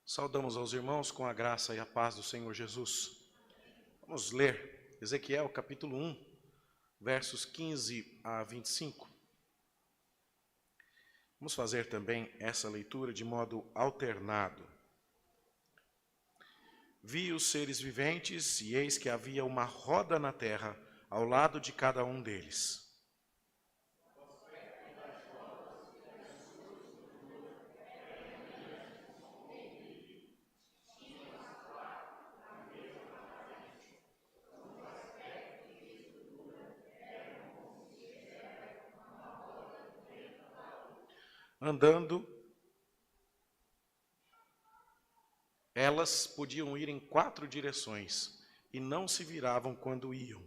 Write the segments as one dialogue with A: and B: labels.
A: Saudamos aos irmãos com a graça e a paz do Senhor Jesus. Vamos ler Ezequiel capítulo 1, versos 15 a 25. Vamos fazer também essa leitura de modo alternado. Vi os seres viventes, e eis que havia uma roda na terra, ao lado de cada um deles. Andando, elas podiam ir em 4 direções e não se viravam quando iam.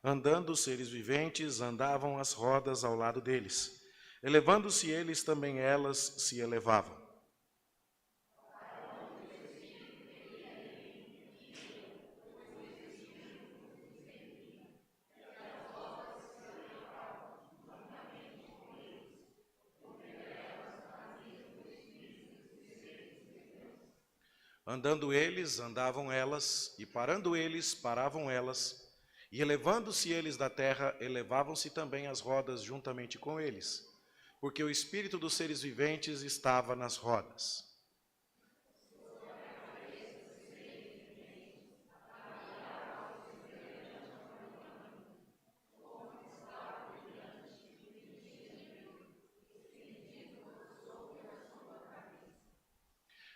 A: Andando os seres viventes, andavam as rodas ao lado deles. Elevando-se eles, também elas se elevavam. Andando eles, andavam elas, e parando eles, paravam elas, e elevando-se eles da terra, elevavam-se também as rodas juntamente com eles, porque o espírito dos seres viventes estava nas rodas.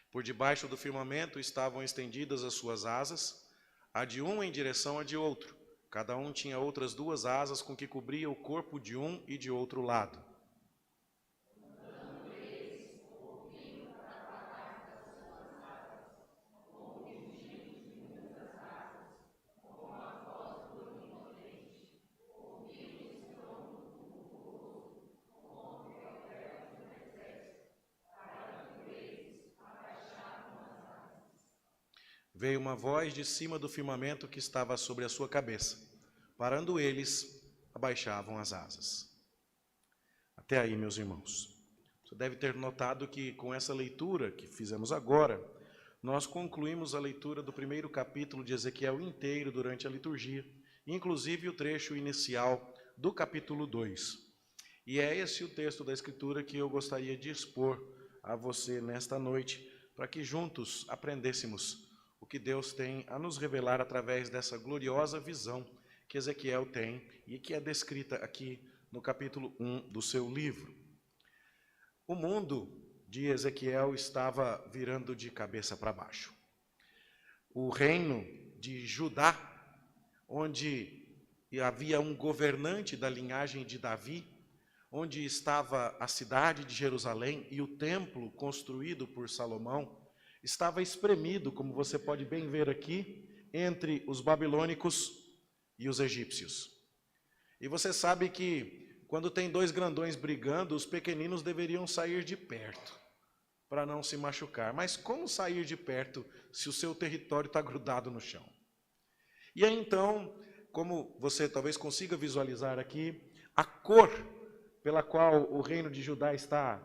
A: Por debaixo do firmamento estavam estendidas as suas asas, a de um em direção a de outro. Cada um tinha outras 2 asas com que cobria o corpo de um e de outro lado. Veio uma voz de cima do firmamento que estava sobre a sua cabeça. Parando eles, abaixavam as asas. Até aí, meus irmãos. Você deve ter notado que com essa leitura que fizemos agora, nós concluímos a leitura do primeiro capítulo de Ezequiel inteiro durante a liturgia, inclusive o trecho inicial do capítulo 2. E é esse o texto da Escritura que eu gostaria de expor a você nesta noite, para que juntos aprendêssemos o que Deus tem a nos revelar através dessa gloriosa visão que Ezequiel tem e que é descrita aqui no capítulo 1 do seu livro. O mundo de Ezequiel estava virando de cabeça para baixo. O reino de Judá, onde havia um governante da linhagem de Davi, onde estava a cidade de Jerusalém e o templo construído por Salomão, estava espremido, como você pode bem ver aqui, entre os babilônicos e os egípcios. E você sabe que quando tem 2 grandões brigando, os pequeninos deveriam sair de perto, para não se machucar. Mas como sair de perto se o seu território está grudado no chão? E aí então, como você talvez consiga visualizar aqui, a cor pela qual o reino de Judá está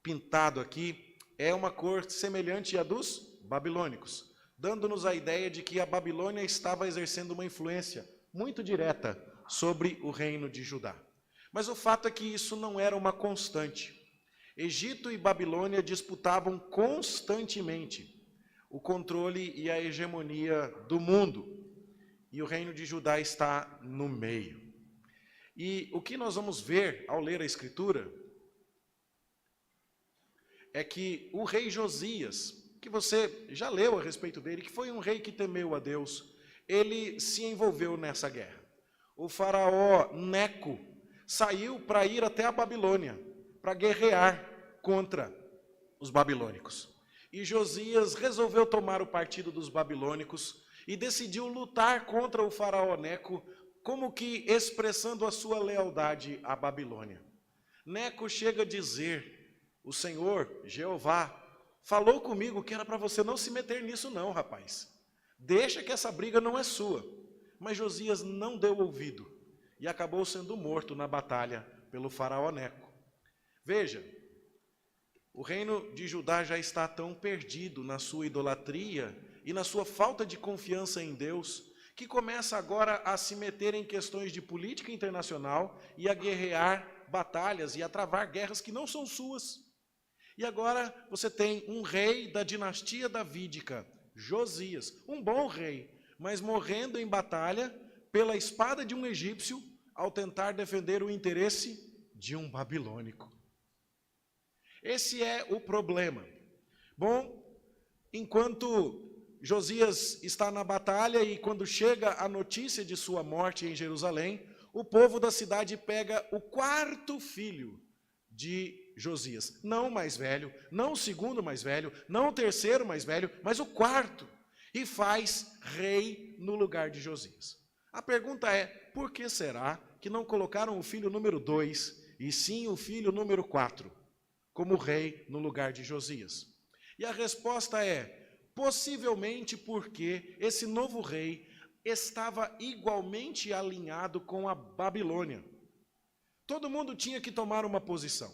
A: pintado aqui, é uma cor semelhante à dos babilônicos, dando-nos a ideia de que a Babilônia estava exercendo uma influência muito direta sobre o reino de Judá. Mas o fato é que isso não era uma constante. Egito e Babilônia disputavam constantemente o controle e a hegemonia do mundo, e o reino de Judá está no meio. E o que nós vamos ver ao ler a Escritura é que o rei Josias, que você já leu a respeito dele, que foi um rei que temeu a Deus, ele se envolveu nessa guerra. O faraó Neco saiu para ir até a Babilônia, para guerrear contra os babilônicos. E Josias resolveu tomar o partido dos babilônicos e decidiu lutar contra o faraó Neco, como que expressando a sua lealdade à Babilônia. Neco chega a dizer: o Senhor, Jeová, falou comigo que era para você não se meter nisso não, rapaz. Deixa que essa briga não é sua. Mas Josias não deu ouvido e acabou sendo morto na batalha pelo faraó Neco. Veja, o reino de Judá já está tão perdido na sua idolatria e na sua falta de confiança em Deus, que começa agora a se meter em questões de política internacional e a guerrear batalhas e a travar guerras que não são suas. E agora você tem um rei da dinastia davídica, Josias, um bom rei, mas morrendo em batalha pela espada de um egípcio ao tentar defender o interesse de um babilônico. Esse é o problema. Bom, enquanto Josias está na batalha e quando chega a notícia de sua morte em Jerusalém, o povo da cidade pega o quarto filho de Josias, não o mais velho, não o segundo mais velho, não o terceiro mais velho, mas o quarto, e faz rei no lugar de Josias. A pergunta é, por que será que não colocaram o filho número 2 e sim o filho número 4 como rei no lugar de Josias? E a resposta é, possivelmente porque esse novo rei estava igualmente alinhado com a Babilônia. Todo mundo tinha que tomar uma posição.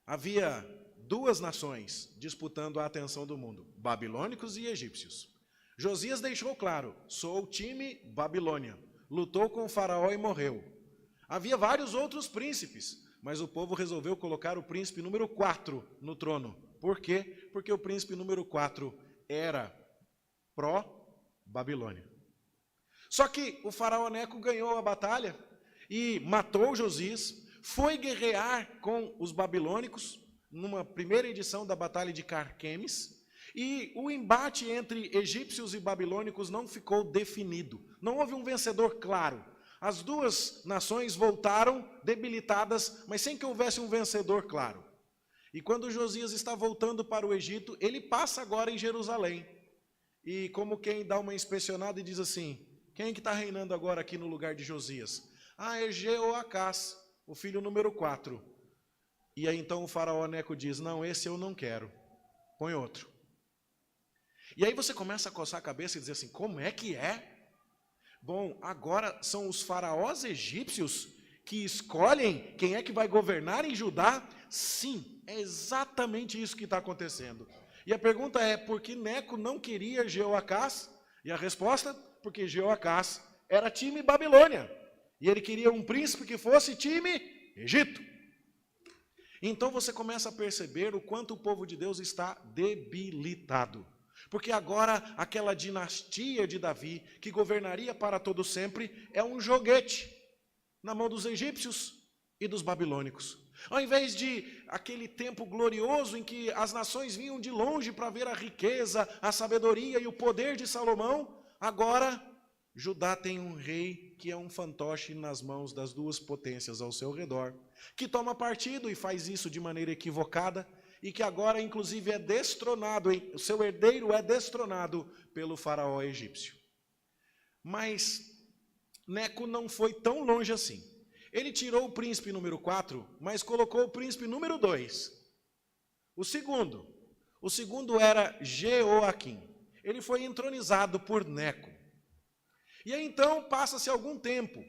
A: Havia duas nações disputando a atenção do mundo, babilônicos e egípcios. Josias deixou claro, sou o time Babilônia, lutou com o faraó e morreu. Havia vários outros príncipes, mas o povo resolveu colocar o príncipe número 4 no trono. Por quê? Porque o príncipe número 4 era pró-Babilônia. Só que o faraó Neco ganhou a batalha e matou Josias, foi guerrear com os babilônicos, numa primeira edição da Batalha de Carquemes, e o embate entre egípcios e babilônicos não ficou definido. Não houve um vencedor claro. As duas nações voltaram debilitadas, mas sem que houvesse um vencedor claro. E quando Josias está voltando para o Egito, ele passa agora em Jerusalém. E como quem dá uma inspecionada e diz assim, quem que está reinando agora aqui no lugar de Josias? Ah, é Jeoacás, o filho número 4. E aí então o faraó Neco diz, não, esse eu não quero, põe outro. E aí você começa a coçar a cabeça e dizer assim, como é que é? Bom, agora são os faraós egípcios que escolhem quem é que vai governar em Judá? Sim, é exatamente isso que está acontecendo. E a pergunta é, por que Neco não queria Jeoacás? E a resposta, porque Jeoacás era time Babilônia. E ele queria um príncipe que fosse time Egito. Então você começa a perceber o quanto o povo de Deus está debilitado. Porque agora aquela dinastia de Davi, que governaria para todo sempre, é um joguete na mão dos egípcios e dos babilônicos. Ao invés de aquele tempo glorioso em que as nações vinham de longe para ver a riqueza, a sabedoria e o poder de Salomão, agora Judá tem um rei que é um fantoche nas mãos das duas potências ao seu redor, que toma partido e faz isso de maneira equivocada, e que agora inclusive é destronado, o seu herdeiro é destronado pelo faraó egípcio. Mas Neco não foi tão longe assim. Ele tirou o príncipe número 4, mas colocou o príncipe número 2. O segundo era Jeoaquim. Ele foi entronizado por Neco. E aí então passa-se algum tempo,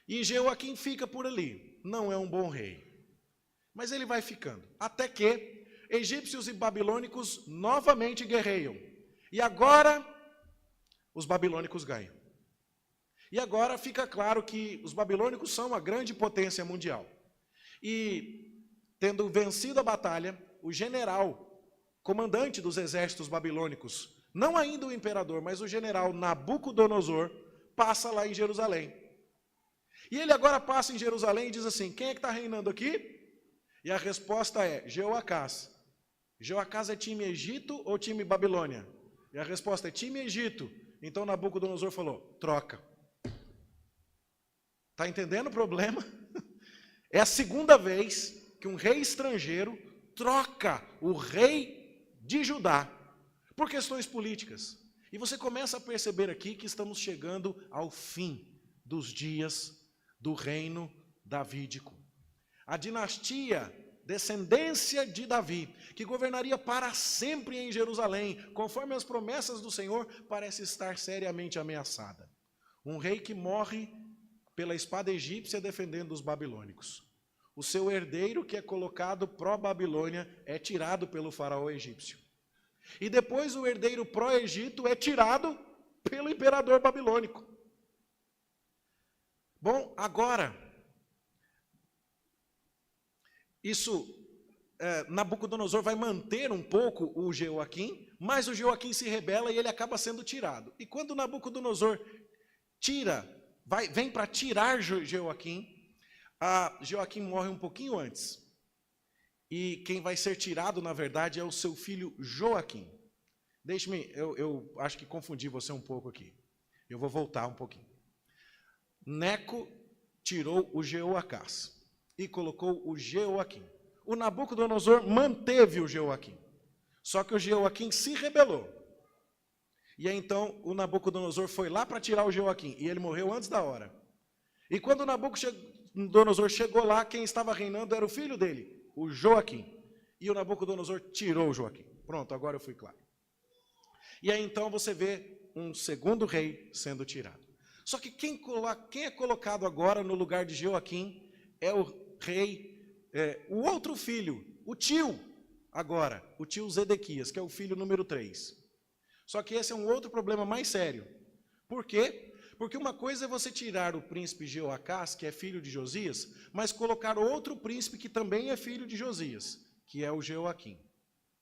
A: e Jeoaquim fica por ali. Não é um bom rei, mas ele vai ficando, até que egípcios e babilônicos novamente guerreiam. E agora os babilônicos ganham. E agora fica claro que os babilônicos são a grande potência mundial. E, tendo vencido a batalha, o general, comandante dos exércitos babilônicos, não ainda o imperador, mas o general Nabucodonosor, passa lá em Jerusalém. E ele agora passa em Jerusalém e diz assim, quem é que está reinando aqui? E a resposta é Jeoacás. Jeoacás é time Egito ou time Babilônia? E a resposta é time Egito. Então Nabucodonosor falou, troca. Está entendendo o problema? É a segunda vez que um rei estrangeiro troca o rei de Judá por questões políticas. E você começa a perceber aqui que estamos chegando ao fim dos dias do reino davídico. A dinastia descendência de Davi, que governaria para sempre em Jerusalém, conforme as promessas do Senhor, parece estar seriamente ameaçada. Um rei que morre pela espada egípcia defendendo os babilônicos. O seu herdeiro, que é colocado pró-Babilônia, é tirado pelo faraó egípcio. E depois o herdeiro pró-Egito é tirado pelo imperador babilônico. Bom, agora, Nabucodonosor vai manter um pouco o Jeoaquim, mas o Jeoaquim se rebela e ele acaba sendo tirado. E quando Nabucodonosor vem para tirar Jeoaquim, Jeoaquim morre um pouquinho antes. E quem vai ser tirado, na verdade, é o seu filho Joaquim. Deixe-me, eu acho que confundi você um pouco aqui. Eu vou voltar um pouquinho. Neco tirou o Jeoacás e colocou o Jeoaquim. O Nabucodonosor manteve o Jeoaquim. Só que o Jeoaquim se rebelou. E aí, então, o Nabucodonosor foi lá para tirar o Jeoaquim. E ele morreu antes da hora. E quando o Nabucodonosor chegou lá, quem estava reinando era o filho dele, o Joaquim. E o Nabucodonosor tirou o Joaquim. Pronto, agora eu fui claro. E aí, então, você vê um segundo rei sendo tirado. Só que quem é colocado agora no lugar de Jeoaquim é o rei, o outro filho, o tio, agora, o tio Zedequias, que é o filho número 3. Só que esse é um outro problema mais sério. Por quê? Porque uma coisa é você tirar o príncipe Jeoacás, que é filho de Josias, mas colocar outro príncipe que também é filho de Josias, que é o Jeoaquim.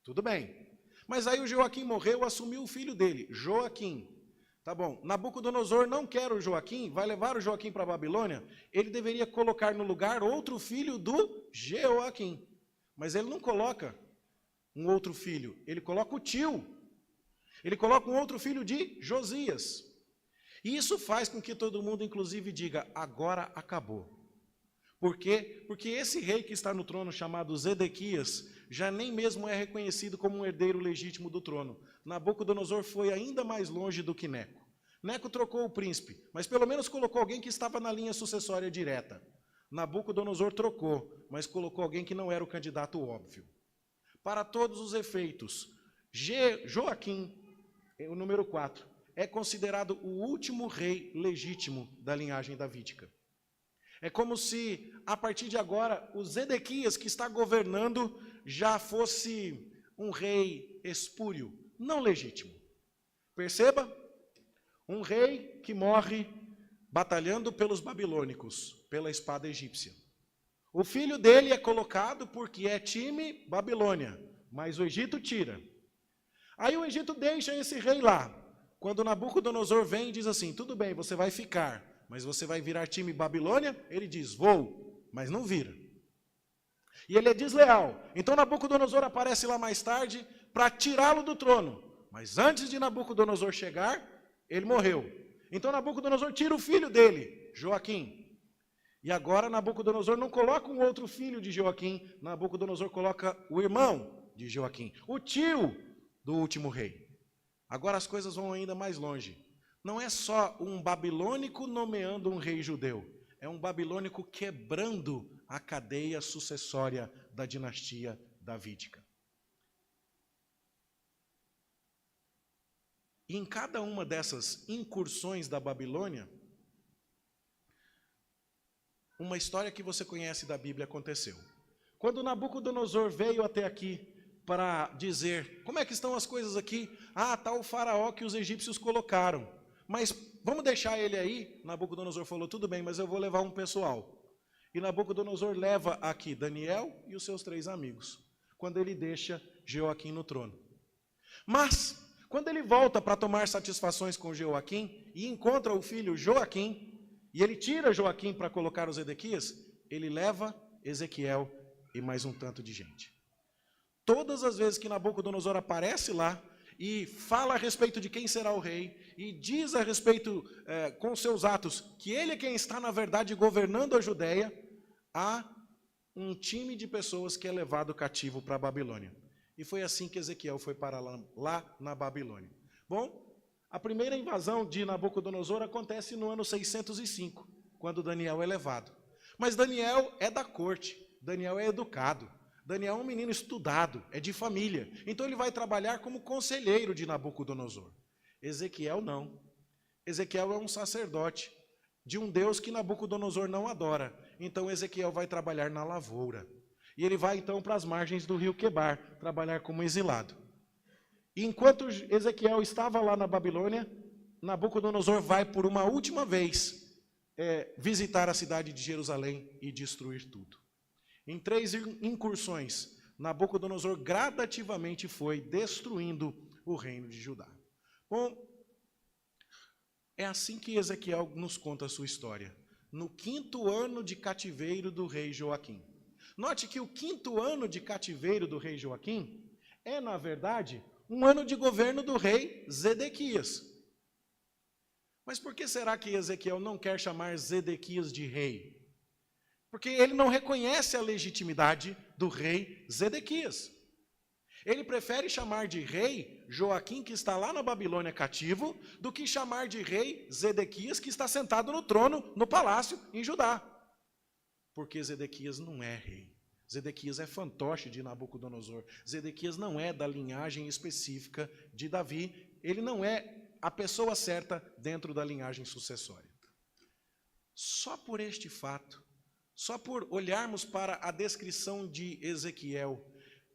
A: Tudo bem. Mas aí o Jeoaquim morreu, assumiu o filho dele, Joaquim. Tá bom, Nabucodonosor não quer o Joaquim, vai levar o Joaquim para a Babilônia, ele deveria colocar no lugar outro filho do Jeoaquim. Mas ele não coloca um outro filho, ele coloca o tio. Ele coloca um outro filho de Josias. E isso faz com que todo mundo, inclusive, diga, agora acabou. Por quê? Porque esse rei que está no trono, chamado Zedequias, já nem mesmo é reconhecido como um herdeiro legítimo do trono. Nabucodonosor foi ainda mais longe do que Neco. Neco trocou o príncipe, mas pelo menos colocou alguém que estava na linha sucessória direta. Nabucodonosor trocou, mas colocou alguém que não era o candidato óbvio. Para todos os efeitos, Joaquim, o número 4, é considerado o último rei legítimo da linhagem davídica. É como se, a partir de agora, o Zedequias, que está governando, já fosse um rei espúrio, não legítimo. Perceba? Um rei que morre batalhando pelos babilônicos, pela espada egípcia. O filho dele é colocado porque é time Babilônia, mas o Egito tira. Aí o Egito deixa esse rei lá. Quando Nabucodonosor vem e diz assim, tudo bem, você vai ficar, mas você vai virar time Babilônia? Ele diz, vou, mas não vira. E ele é desleal. Então Nabucodonosor aparece lá mais tarde para tirá-lo do trono. Mas antes de Nabucodonosor chegar, ele morreu. Então Nabucodonosor tira o filho dele, Joaquim. E agora Nabucodonosor não coloca um outro filho de Joaquim, Nabucodonosor coloca o irmão de Joaquim, o tio do último rei. Agora as coisas vão ainda mais longe. Não é só um babilônico nomeando um rei judeu, é um babilônico quebrando a cadeia sucessória da dinastia davídica. E em cada uma dessas incursões da Babilônia, uma história que você conhece da Bíblia aconteceu. Quando Nabucodonosor veio até aqui para dizer, como é que estão as coisas aqui? Ah, está o faraó que os egípcios colocaram. Mas vamos deixar ele aí? Nabucodonosor falou, tudo bem, mas eu vou levar um pessoal. E Nabucodonosor leva aqui Daniel e os seus 3 amigos, quando ele deixa Joaquim no trono. Mas, quando ele volta para tomar satisfações com Joaquim e encontra o filho Joaquim, e ele tira Joaquim para colocar os Zedequias, ele leva Ezequiel e mais um tanto de gente. Todas as vezes que Nabucodonosor aparece lá e fala a respeito de quem será o rei, e diz a respeito, com seus atos, que ele é quem está, na verdade, governando a Judéia, há um time de pessoas que é levado cativo para a Babilônia. E foi assim que Ezequiel foi para lá na Babilônia. Bom, a primeira invasão de Nabucodonosor acontece no ano 605, quando Daniel é levado. Mas Daniel é da corte, Daniel é educado. Daniel é um menino estudado, é de família. Então ele vai trabalhar como conselheiro de Nabucodonosor. Ezequiel não. Ezequiel é um sacerdote de um Deus que Nabucodonosor não adora. Então Ezequiel vai trabalhar na lavoura. E ele vai então para as margens do rio Quebar, trabalhar como exilado. E enquanto Ezequiel estava lá na Babilônia, Nabucodonosor vai por uma última vez visitar a cidade de Jerusalém e destruir tudo. Em 3 incursões, Nabucodonosor gradativamente foi destruindo o reino de Judá. Bom, é assim que Ezequiel nos conta a sua história. No 5º ano de cativeiro do rei Joaquim. Note que o 5º ano de cativeiro do rei Joaquim é, na verdade, um ano de governo do rei Zedequias. Mas por que será que Ezequiel não quer chamar Zedequias de rei? Porque ele não reconhece a legitimidade do rei Zedequias. Ele prefere chamar de rei Joaquim, que está lá na Babilônia cativo, do que chamar de rei Zedequias, que está sentado no trono, no palácio, em Judá. Porque Zedequias não é rei. Zedequias é fantoche de Nabucodonosor. Zedequias não é da linhagem específica de Davi. Ele não é a pessoa certa dentro da linhagem sucessória. Só por este fato, só por olharmos para a descrição de Ezequiel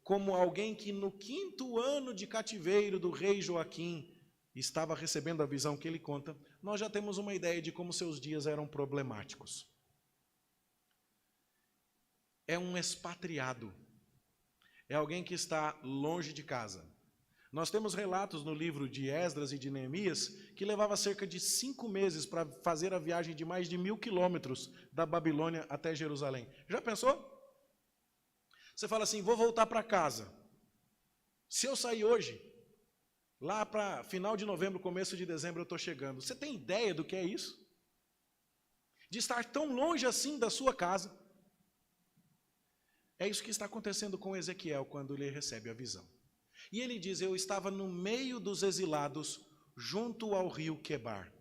A: como alguém que no 5º ano de cativeiro do rei Joaquim estava recebendo a visão que ele conta, nós já temos uma ideia de como seus dias eram problemáticos. É um expatriado, é alguém que está longe de casa. Nós temos relatos no livro de Esdras e de Neemias que levava cerca de 5 meses para fazer a viagem de mais de 1000 quilômetros da Babilônia até Jerusalém. Já pensou? Você fala assim, vou voltar para casa. Se eu sair hoje, lá para final de novembro, começo de dezembro eu estou chegando. Você tem ideia do que é isso? De estar tão longe assim da sua casa. É isso que está acontecendo com Ezequiel quando ele recebe a visão. E ele diz, eu estava no meio dos exilados, junto ao rio Quebar.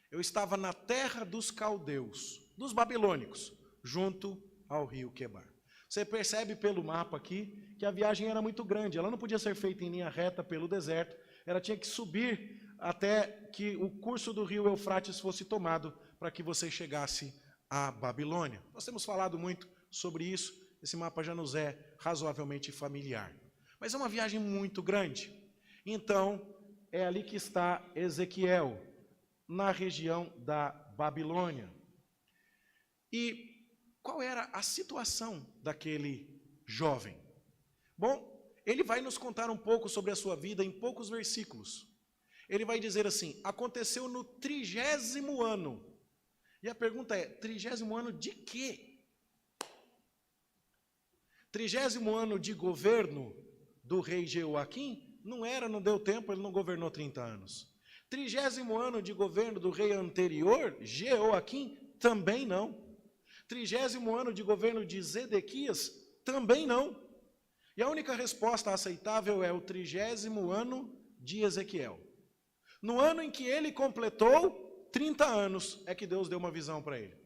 A: Eu estava na terra dos caldeus, dos babilônicos, junto ao rio Quebar. Você percebe pelo mapa aqui que a viagem era muito grande. Ela não podia ser feita em linha reta pelo deserto. Ela tinha que subir até que o curso do rio Eufrates fosse tomado para que você chegasse à Babilônia. Nós temos falado muito sobre isso. Esse mapa já nos é razoavelmente familiar. Mas é uma viagem muito grande. Então, é ali que está Ezequiel, na região da Babilônia. E qual era a situação daquele jovem? Bom, ele vai nos contar um pouco sobre a sua vida em poucos versículos. Ele vai dizer assim, aconteceu no 30º ano. E a pergunta é, 30º ano de quê? 30º ano de governo do rei Jeoaquim? Não deu tempo, ele não governou 30 anos. 30º ano de governo do rei anterior, Jeoaquim? Também não. 30º ano de governo de Zedequias? Também não. E a única resposta aceitável é o 30º ano de Ezequiel. No ano em que ele completou 30 anos, é que Deus deu uma visão para ele.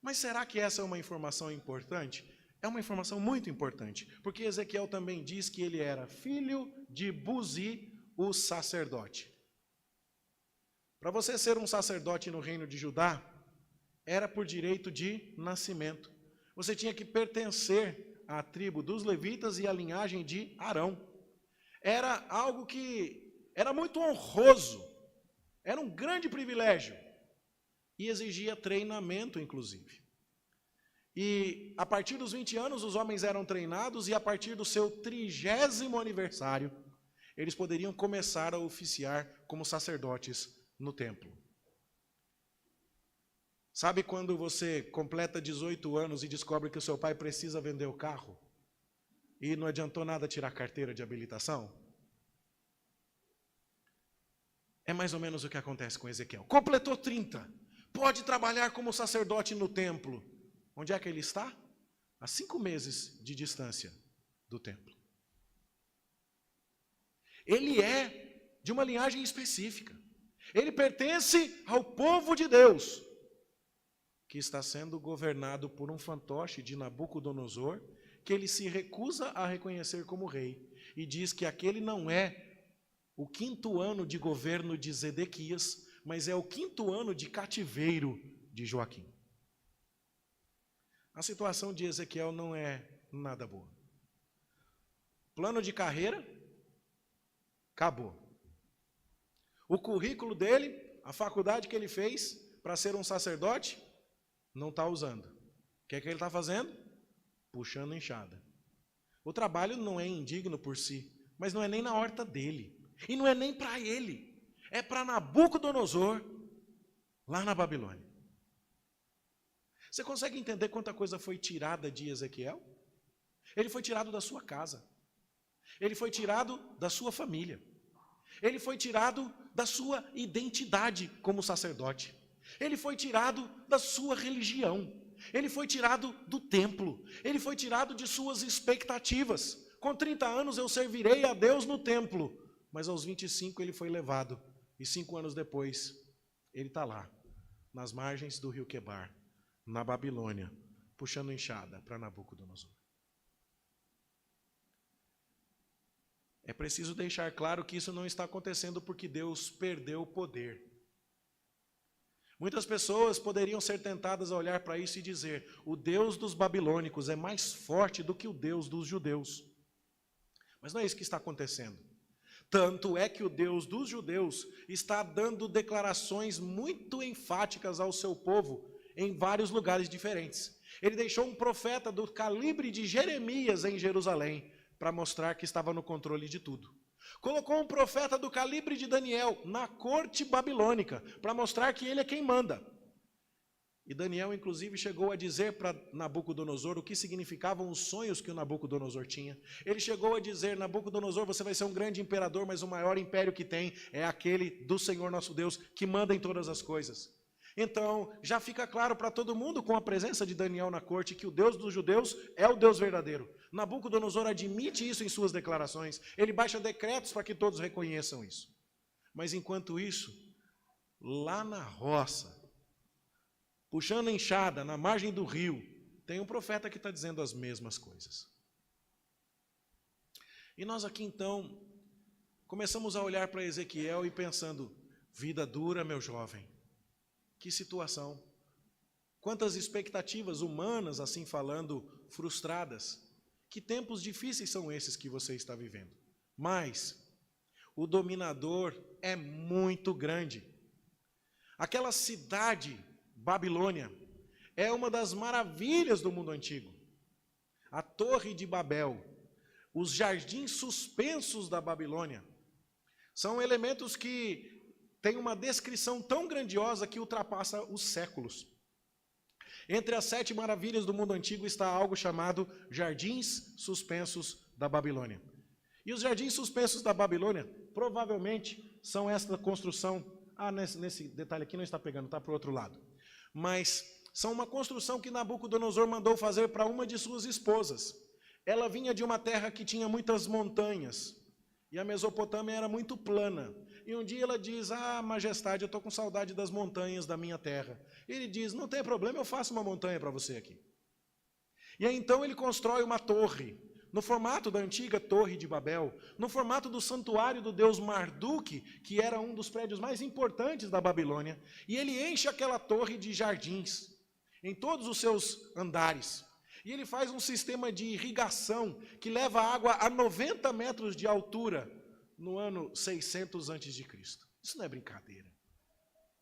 A: Mas será que essa é uma informação importante? É uma informação muito importante, porque Ezequiel também diz que ele era filho de Buzi, o sacerdote. Para você ser um sacerdote no reino de Judá, era por direito de nascimento. Você tinha que pertencer à tribo dos levitas e à linhagem de Arão. Era algo que era muito honroso, era um grande privilégio e exigia treinamento, inclusive. E a partir dos 20 anos os homens eram treinados e a partir do seu 30º aniversário, eles poderiam começar a oficiar como sacerdotes no templo. Sabe quando você completa 18 anos e descobre que o seu pai precisa vender o carro? E não adiantou nada tirar a carteira de habilitação? É mais ou menos o que acontece com Ezequiel. Completou 30, pode trabalhar como sacerdote no templo. Onde é que ele está? A 5 meses de distância do templo. Ele é de uma linhagem específica. Ele pertence ao povo de Deus, que está sendo governado por um fantoche de Nabucodonosor, que ele se recusa a reconhecer como rei e diz que aquele não é o 5º ano de governo de Zedequias, mas é o 5º ano de cativeiro de Joaquim. A situação de Ezequiel não é nada boa. Plano de carreira, acabou. O currículo dele, a faculdade que ele fez para ser um sacerdote, não está usando. O que é que ele está fazendo? Puxando enxada. O trabalho não é indigno por si, mas não é nem na horta dele. E não é nem para ele. É para Nabucodonosor, lá na Babilônia. Você consegue entender quanta coisa foi tirada de Ezequiel? Ele foi tirado da sua casa. Ele foi tirado da sua família. Ele foi tirado da sua identidade como sacerdote. Ele foi tirado da sua religião. Ele foi tirado do templo. Ele foi tirado de suas expectativas. Com 30 anos eu servirei a Deus no templo. Mas aos 25 ele foi levado. E 5 anos depois, ele está lá, nas margens do rio Quebar, na Babilônia, puxando enxada para Nabucodonosor. É preciso deixar claro que isso não está acontecendo porque Deus perdeu o poder. Muitas pessoas poderiam ser tentadas a olhar para isso e dizer: o Deus dos babilônicos é mais forte do que o Deus dos judeus. Mas não é isso que está acontecendo. Tanto é que o Deus dos judeus está dando declarações muito enfáticas ao seu povo em vários lugares diferentes. Ele deixou um profeta do calibre de Jeremias em Jerusalém para mostrar que estava no controle de tudo. Colocou um profeta do calibre de Daniel na corte babilônica para mostrar que ele é quem manda. E Daniel, inclusive, chegou a dizer para Nabucodonosor o que significavam os sonhos que o Nabucodonosor tinha. Ele chegou a dizer: Nabucodonosor, você vai ser um grande imperador, mas o maior império que tem é aquele do Senhor nosso Deus, que manda em todas as coisas. Então, já fica claro para todo mundo, com a presença de Daniel na corte, que o Deus dos judeus é o Deus verdadeiro. Nabucodonosor admite isso em suas declarações. Ele baixa decretos para que todos reconheçam isso. Mas enquanto isso, lá na roça, puxando enxada, na margem do rio, tem um profeta que está dizendo as mesmas coisas. E nós aqui então, começamos a olhar para Ezequiel e pensando: vida dura, meu jovem. Que situação. Quantas expectativas humanas, assim falando, frustradas. Que tempos difíceis são esses que você está vivendo. Mas o dominador é muito grande. Aquela cidade, Babilônia, é uma das maravilhas do mundo antigo. A Torre de Babel, os jardins suspensos da Babilônia, são elementos que têm uma descrição tão grandiosa que ultrapassa os séculos. Entre as 7 maravilhas do mundo antigo está algo chamado Jardins Suspensos da Babilônia. E os jardins suspensos da Babilônia, provavelmente, são esta construção. Nesse detalhe aqui não está pegando, está para o outro lado. Mas são uma construção que Nabucodonosor mandou fazer para uma de suas esposas. Ela vinha de uma terra que tinha muitas montanhas. E a Mesopotâmia era muito plana. E um dia ela diz: majestade, eu estou com saudade das montanhas da minha terra. Ele diz: não tem problema, eu faço uma montanha para você aqui. E aí então ele constrói uma torre, no formato da antiga Torre de Babel, no formato do santuário do deus Marduk, que era um dos prédios mais importantes da Babilônia. E ele enche aquela torre de jardins, em todos os seus andares. E ele faz um sistema de irrigação que leva água a 90 metros de altura no ano 600 a.C. Isso não é brincadeira.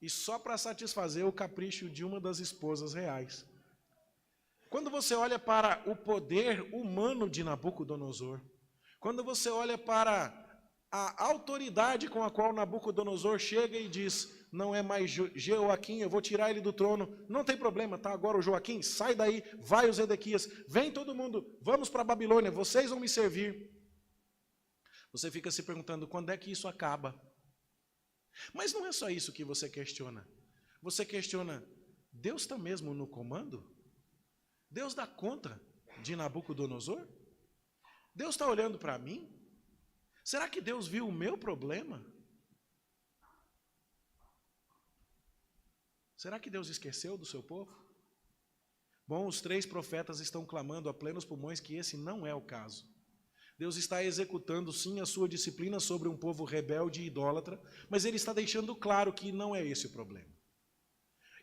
A: E só para satisfazer o capricho de uma das esposas reais. Quando você olha para o poder humano de Nabucodonosor, quando você olha para a autoridade com a qual Nabucodonosor chega e diz: não é mais Joaquim, eu vou tirar ele do trono, não tem problema, tá agora o Joaquim, sai daí, vai o Zedequias, vem todo mundo, vamos para a Babilônia, vocês vão me servir. Você fica se perguntando: quando é que isso acaba? Mas não é só isso que você questiona. Você questiona: Deus está mesmo no comando? Deus dá conta de Nabucodonosor? Deus está olhando para mim? Será que Deus viu o meu problema? Será que Deus esqueceu do seu povo? Bom, os 3 profetas estão clamando a plenos pulmões que esse não é o caso. Deus está executando, sim, a sua disciplina sobre um povo rebelde e idólatra, mas ele está deixando claro que não é esse o problema.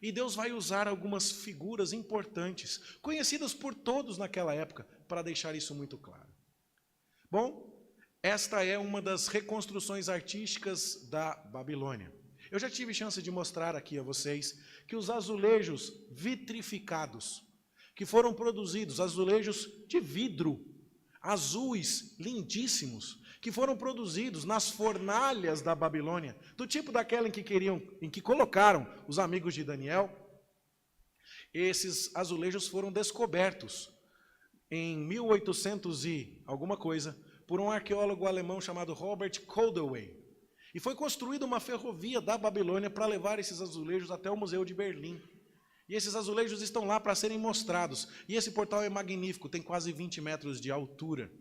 A: E Deus vai usar algumas figuras importantes, conhecidas por todos naquela época, para deixar isso muito claro. Bom, esta é uma das reconstruções artísticas da Babilônia. Eu já tive chance de mostrar aqui a vocês que os azulejos vitrificados, que foram produzidos, azulejos de vidro, azuis, lindíssimos, que foram produzidos nas fornalhas da Babilônia, do tipo daquela em que colocaram os amigos de Daniel. Esses azulejos foram descobertos em 1800 e alguma coisa, por um arqueólogo alemão chamado Robert Koldewey. E foi construída uma ferrovia da Babilônia para levar esses azulejos até o Museu de Berlim. E esses azulejos estão lá para serem mostrados. E esse portal é magnífico, tem quase 20 metros de altura.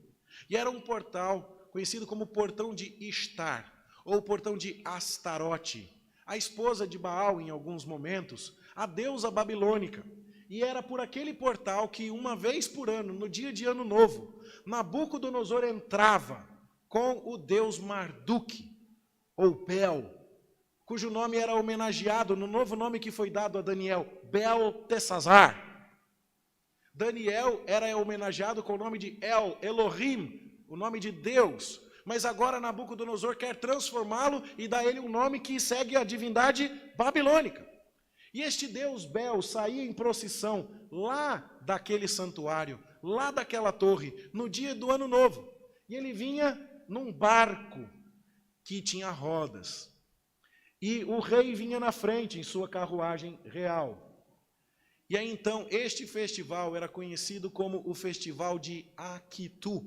A: E era um portal conhecido como Portão de Ishtar, ou Portão de Astarote, a esposa de Baal em alguns momentos, a deusa babilônica. E era por aquele portal que, uma vez por ano, no dia de Ano Novo, Nabucodonosor entrava com o deus Marduk, ou Bel, cujo nome era homenageado no novo nome que foi dado a Daniel, Beltesazar. Daniel era homenageado com o nome de Elohim, o nome de Deus, mas agora Nabucodonosor quer transformá-lo e dar a ele um nome que segue a divindade babilônica. E este deus Bel saía em procissão lá daquele santuário, lá daquela torre, no dia do Ano Novo. E ele vinha num barco que tinha rodas. E o rei vinha na frente em sua carruagem real. E aí então, este festival era conhecido como o Festival de Akitu.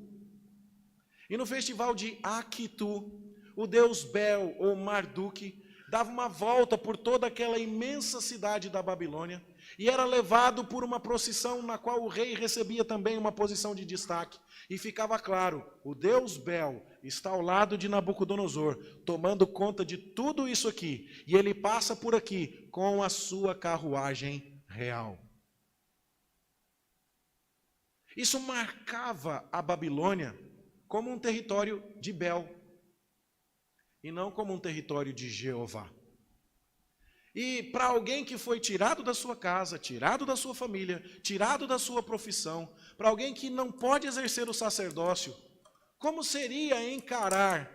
A: E no Festival de Akitu, o deus Bel, ou Marduk, dava uma volta por toda aquela imensa cidade da Babilônia e era levado por uma procissão na qual o rei recebia também uma posição de destaque. E ficava claro, o deus Bel está ao lado de Nabucodonosor, tomando conta de tudo isso aqui. E ele passa por aqui com a sua carruagem real. Isso marcava a Babilônia como um território de Bel, e não como um território de Jeová. E para alguém que foi tirado da sua casa, tirado da sua família, tirado da sua profissão, para alguém que não pode exercer o sacerdócio, como seria encarar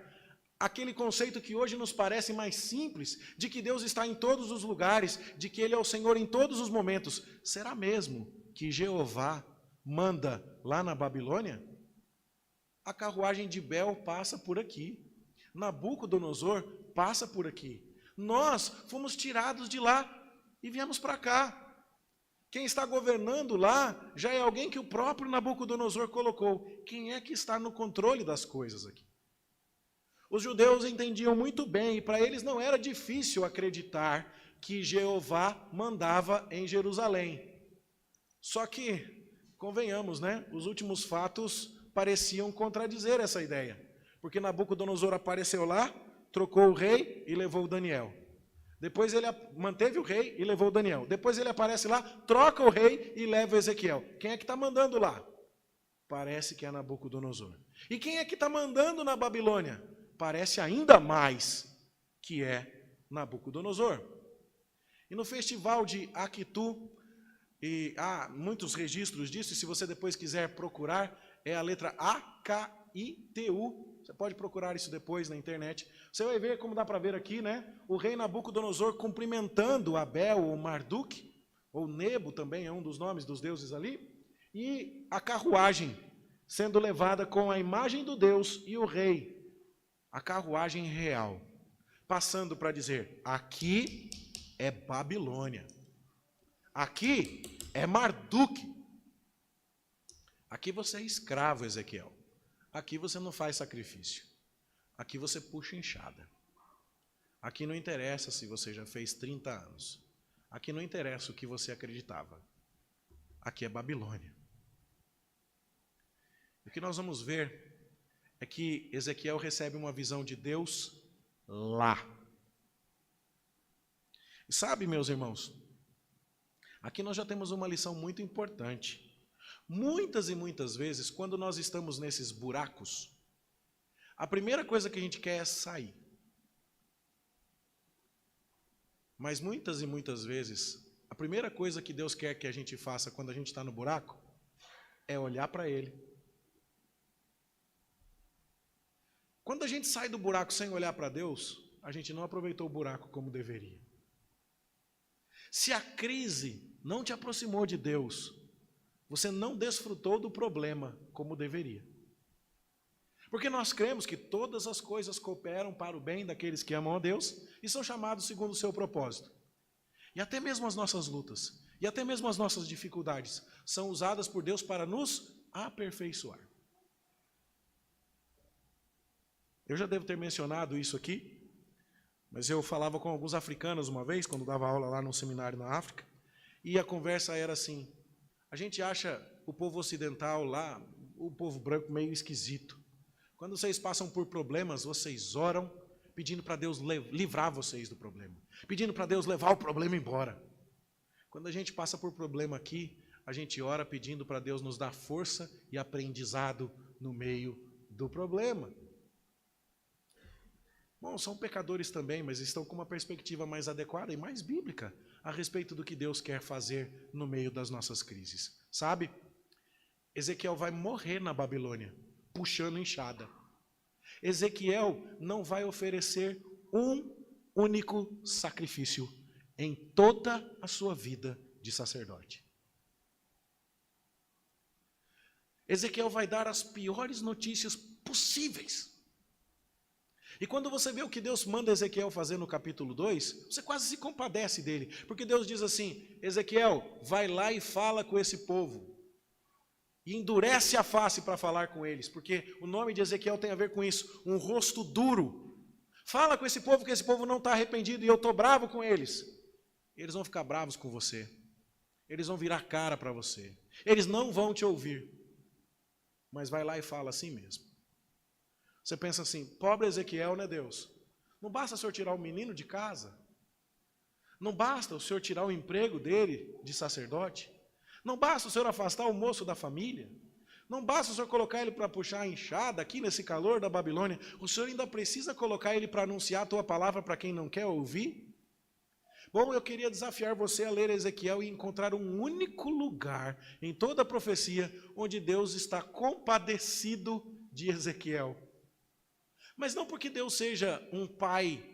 A: aquele conceito que hoje nos parece mais simples, de que Deus está em todos os lugares, de que Ele é o Senhor em todos os momentos? Será mesmo que Jeová manda lá na Babilônia? A carruagem de Bel passa por aqui. Nabucodonosor passa por aqui. Nós fomos tirados de lá e viemos para cá. Quem está governando lá já é alguém que o próprio Nabucodonosor colocou. Quem é que está no controle das coisas aqui? Os judeus entendiam muito bem, e para eles não era difícil acreditar que Jeová mandava em Jerusalém. Só que, convenhamos, né? Os últimos fatos pareciam contradizer essa ideia. Porque Nabucodonosor apareceu lá, trocou o rei e levou Daniel. Depois ele manteve o rei e levou Daniel. Depois ele aparece lá, troca o rei e leva Ezequiel. Quem é que está mandando lá? Parece que é Nabucodonosor. E quem é que está mandando na Babilônia? Parece ainda mais que é Nabucodonosor. E no festival de Akitu, e há muitos registros disso, e se você depois quiser procurar, é a letra A-K-I-T-U. Você pode procurar isso depois na internet. Você vai ver, como dá para ver aqui, né? O rei Nabucodonosor cumprimentando Abel ou Marduk, ou Nebo também é um dos nomes dos deuses ali, e a carruagem sendo levada com a imagem do Deus e o rei, a carruagem real, passando para dizer, aqui é Babilônia, aqui é Marduk, aqui você é escravo, Ezequiel, aqui você não faz sacrifício, aqui você puxa enxada, aqui não interessa se você já fez 30 anos, aqui não interessa o que você acreditava, aqui é Babilônia. O que nós vamos ver é que Ezequiel recebe uma visão de Deus lá. E sabe, meus irmãos, Aqui nós já temos uma lição muito importante. Muitas e muitas vezes, quando nós estamos nesses buracos, a primeira coisa que a gente quer é sair. Mas muitas e muitas vezes, a primeira coisa que Deus quer que a gente faça quando a gente está no buraco é olhar para Ele. Quando a gente sai do buraco sem olhar para Deus, a gente não aproveitou o buraco como deveria. Se a crise não te aproximou de Deus, você não desfrutou do problema como deveria. Porque nós cremos que todas as coisas cooperam para o bem daqueles que amam a Deus e são chamados segundo o seu propósito. E até mesmo as nossas lutas, e até mesmo as nossas dificuldades, são usadas por Deus para nos aperfeiçoar. Eu já devo ter mencionado isso aqui, mas eu falava com alguns africanos uma vez, quando dava aula lá num seminário na África, e a conversa era assim: a gente acha o povo ocidental lá, o povo branco, meio esquisito. Quando vocês passam por problemas, vocês oram, pedindo para Deus livrar vocês do problema, pedindo para Deus levar o problema embora. Quando a gente passa por problema aqui, a gente ora pedindo para Deus nos dar força e aprendizado no meio do problema. Bom, são pecadores também, mas estão com uma perspectiva mais adequada e mais bíblica a respeito do que Deus quer fazer no meio das nossas crises. Sabe? Ezequiel vai morrer na Babilônia, puxando enxada. Ezequiel não vai oferecer um único sacrifício em toda a sua vida de sacerdote. Ezequiel vai dar as piores notícias possíveis. E quando você vê o que Deus manda Ezequiel fazer no capítulo 2, você quase se compadece dele, porque Deus diz assim: Ezequiel, vai lá e fala com esse povo, e endurece a face para falar com eles, porque o nome de Ezequiel tem a ver com isso, um rosto duro. Fala com esse povo, que esse povo não está arrependido e eu estou bravo com eles. Eles vão ficar bravos com você, eles vão virar cara para você, eles não vão te ouvir, mas vai lá e fala assim mesmo. Você pensa assim: pobre Ezequiel, né, Deus? Não basta o senhor tirar o menino de casa? Não basta o senhor tirar o emprego dele de sacerdote? Não basta o senhor afastar o moço da família? Não basta o senhor colocar ele para puxar a enxada aqui nesse calor da Babilônia? O senhor ainda precisa colocar ele para anunciar a tua palavra para quem não quer ouvir? Bom, eu queria desafiar você a ler Ezequiel e encontrar um único lugar em toda a profecia onde Deus está compadecido de Ezequiel. Mas não porque Deus seja um pai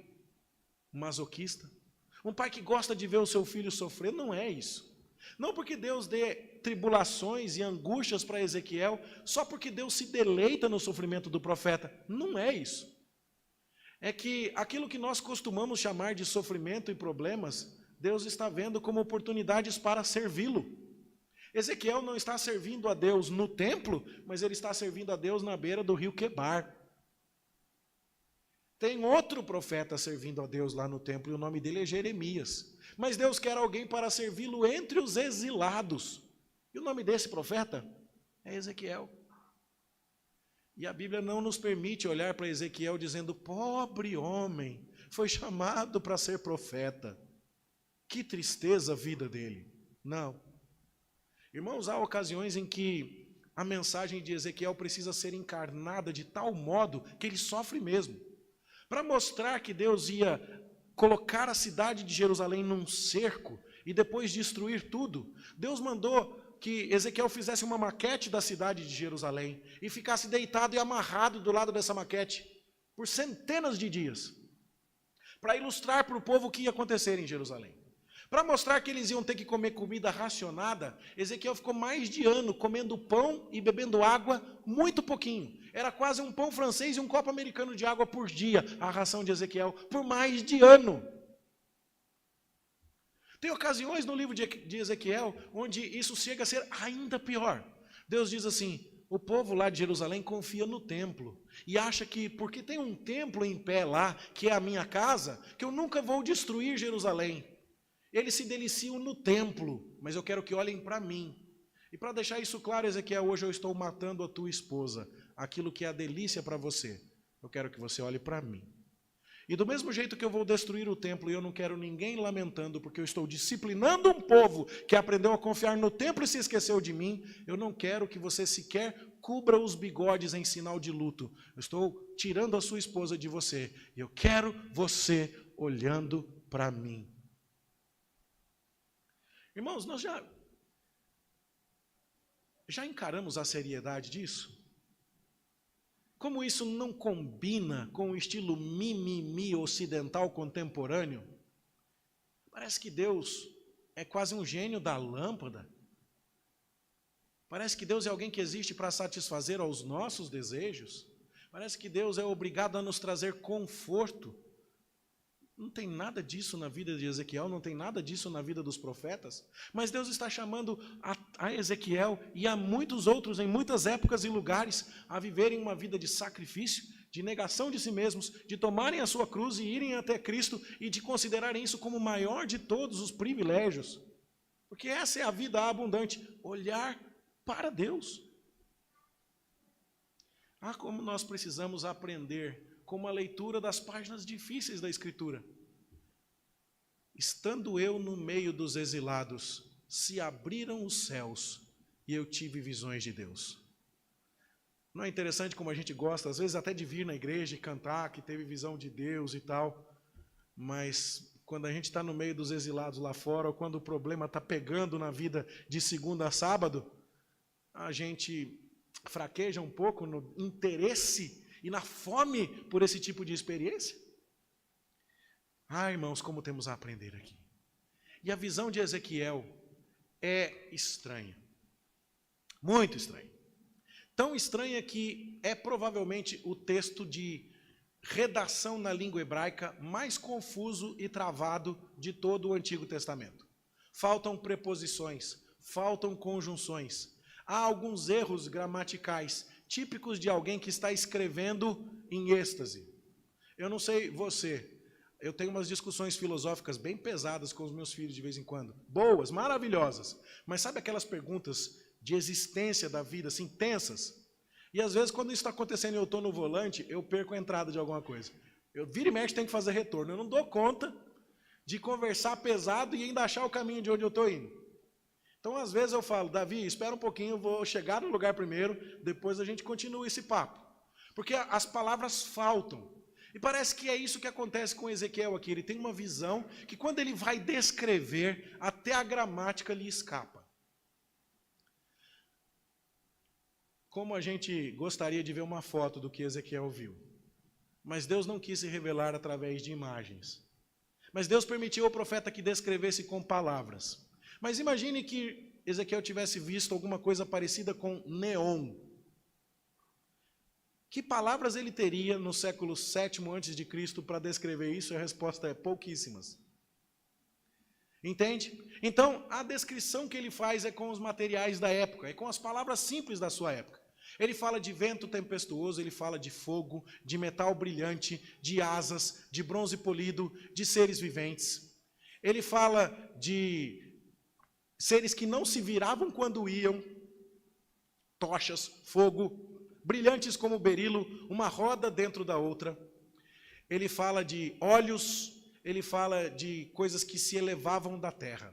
A: masoquista, um pai que gosta de ver o seu filho sofrer, não é isso. Não porque Deus dê tribulações e angústias para Ezequiel, só porque Deus se deleita no sofrimento do profeta, não é isso. É que aquilo que nós costumamos chamar de sofrimento e problemas, Deus está vendo como oportunidades para servi-lo. Ezequiel não está servindo a Deus no templo, mas ele está servindo a Deus na beira do rio Quebar. Tem outro profeta servindo a Deus lá no templo, e o nome dele é Jeremias. Mas Deus quer alguém para servi-lo entre os exilados. E o nome desse profeta é Ezequiel. E a Bíblia não nos permite olhar para Ezequiel dizendo: pobre homem, foi chamado para ser profeta. Que tristeza a vida dele. Não. Irmãos, há ocasiões em que a mensagem de Ezequiel precisa ser encarnada de tal modo que ele sofre mesmo. Para mostrar que Deus ia colocar a cidade de Jerusalém num cerco e depois destruir tudo, Deus mandou que Ezequiel fizesse uma maquete da cidade de Jerusalém e ficasse deitado e amarrado do lado dessa maquete por centenas de dias, para ilustrar para o povo o que ia acontecer em Jerusalém. Para mostrar que eles iam ter que comer comida racionada, Ezequiel ficou mais de ano comendo pão e bebendo água muito pouquinho. Era quase um pão francês e um copo americano de água por dia, a ração de Ezequiel, por mais de ano. Tem ocasiões no livro de Ezequiel onde isso chega a ser ainda pior. Deus diz assim: o povo lá de Jerusalém confia no templo e acha que porque tem um templo em pé lá, que é a minha casa, que eu nunca vou destruir Jerusalém. Eles se deliciam no templo, mas eu quero que olhem para mim. E para deixar isso claro, Ezequiel, hoje eu estou matando a tua esposa, aquilo que é a delícia para você. Eu quero que você olhe para mim. E do mesmo jeito que eu vou destruir o templo e eu não quero ninguém lamentando porque eu estou disciplinando um povo que aprendeu a confiar no templo e se esqueceu de mim, eu não quero que você sequer cubra os bigodes em sinal de luto. Eu estou tirando a sua esposa de você e eu quero você olhando para mim. Irmãos, nós já encaramos a seriedade disso? Como isso não combina com o estilo mimimi ocidental contemporâneo? Parece que Deus é quase um gênio da lâmpada. Parece que Deus é alguém que existe para satisfazer aos nossos desejos. Parece que Deus é obrigado a nos trazer conforto. Não tem nada disso na vida de Ezequiel, não tem nada disso na vida dos profetas. Mas Deus está chamando a Ezequiel e a muitos outros, em muitas épocas e lugares, a viverem uma vida de sacrifício, de negação de si mesmos, de tomarem a sua cruz e irem até Cristo e de considerarem isso como o maior de todos os privilégios. Porque essa é a vida abundante, olhar para Deus. Como nós precisamos aprender com a leitura das páginas difíceis da Escritura. Estando eu no meio dos exilados, se abriram os céus e eu tive visões de Deus. Não é interessante como a gente gosta, às vezes até de vir na igreja e cantar que teve visão de Deus e tal, mas quando a gente está no meio dos exilados lá fora, ou quando o problema está pegando na vida de segunda a sábado, a gente fraqueja um pouco no interesse e na fome por esse tipo de experiência? Irmãos, como temos a aprender aqui. E a visão de Ezequiel é estranha. Muito estranha. Tão estranha que é provavelmente o texto de redação na língua hebraica mais confuso e travado de todo o Antigo Testamento. Faltam preposições, faltam conjunções. Há alguns erros gramaticais típicos de alguém que está escrevendo em êxtase. Eu não sei você, eu tenho umas discussões filosóficas bem pesadas com os meus filhos de vez em quando. Boas, maravilhosas. Mas sabe aquelas perguntas de existência da vida, assim, tensas? E às vezes quando isso está acontecendo e eu estou no volante, eu perco a entrada de alguma coisa. Eu vira e mexe, tenho que fazer retorno. Eu não dou conta de conversar pesado e ainda achar o caminho de onde eu estou indo. Então, às vezes eu falo, Davi, espera um pouquinho, eu vou chegar no lugar primeiro, depois a gente continua esse papo. Porque as palavras faltam. E parece que é isso que acontece com Ezequiel aqui. Ele tem uma visão que quando ele vai descrever, até a gramática lhe escapa. Como a gente gostaria de ver uma foto do que Ezequiel viu. Mas Deus não quis se revelar através de imagens. Mas Deus permitiu ao profeta que descrevesse com palavras. Mas imagine que Ezequiel tivesse visto alguma coisa parecida com neon. Que palavras ele teria no século VII a.C. para descrever isso? A resposta é pouquíssimas. Entende? Então, a descrição que ele faz é com os materiais da época, é com as palavras simples da sua época. Ele fala de vento tempestuoso, ele fala de fogo, de metal brilhante, de asas, de bronze polido, de seres viventes. Ele fala de seres que não se viravam quando iam, tochas, fogo, brilhantes como berilo, uma roda dentro da outra. Ele fala de olhos, ele fala de coisas que se elevavam da terra.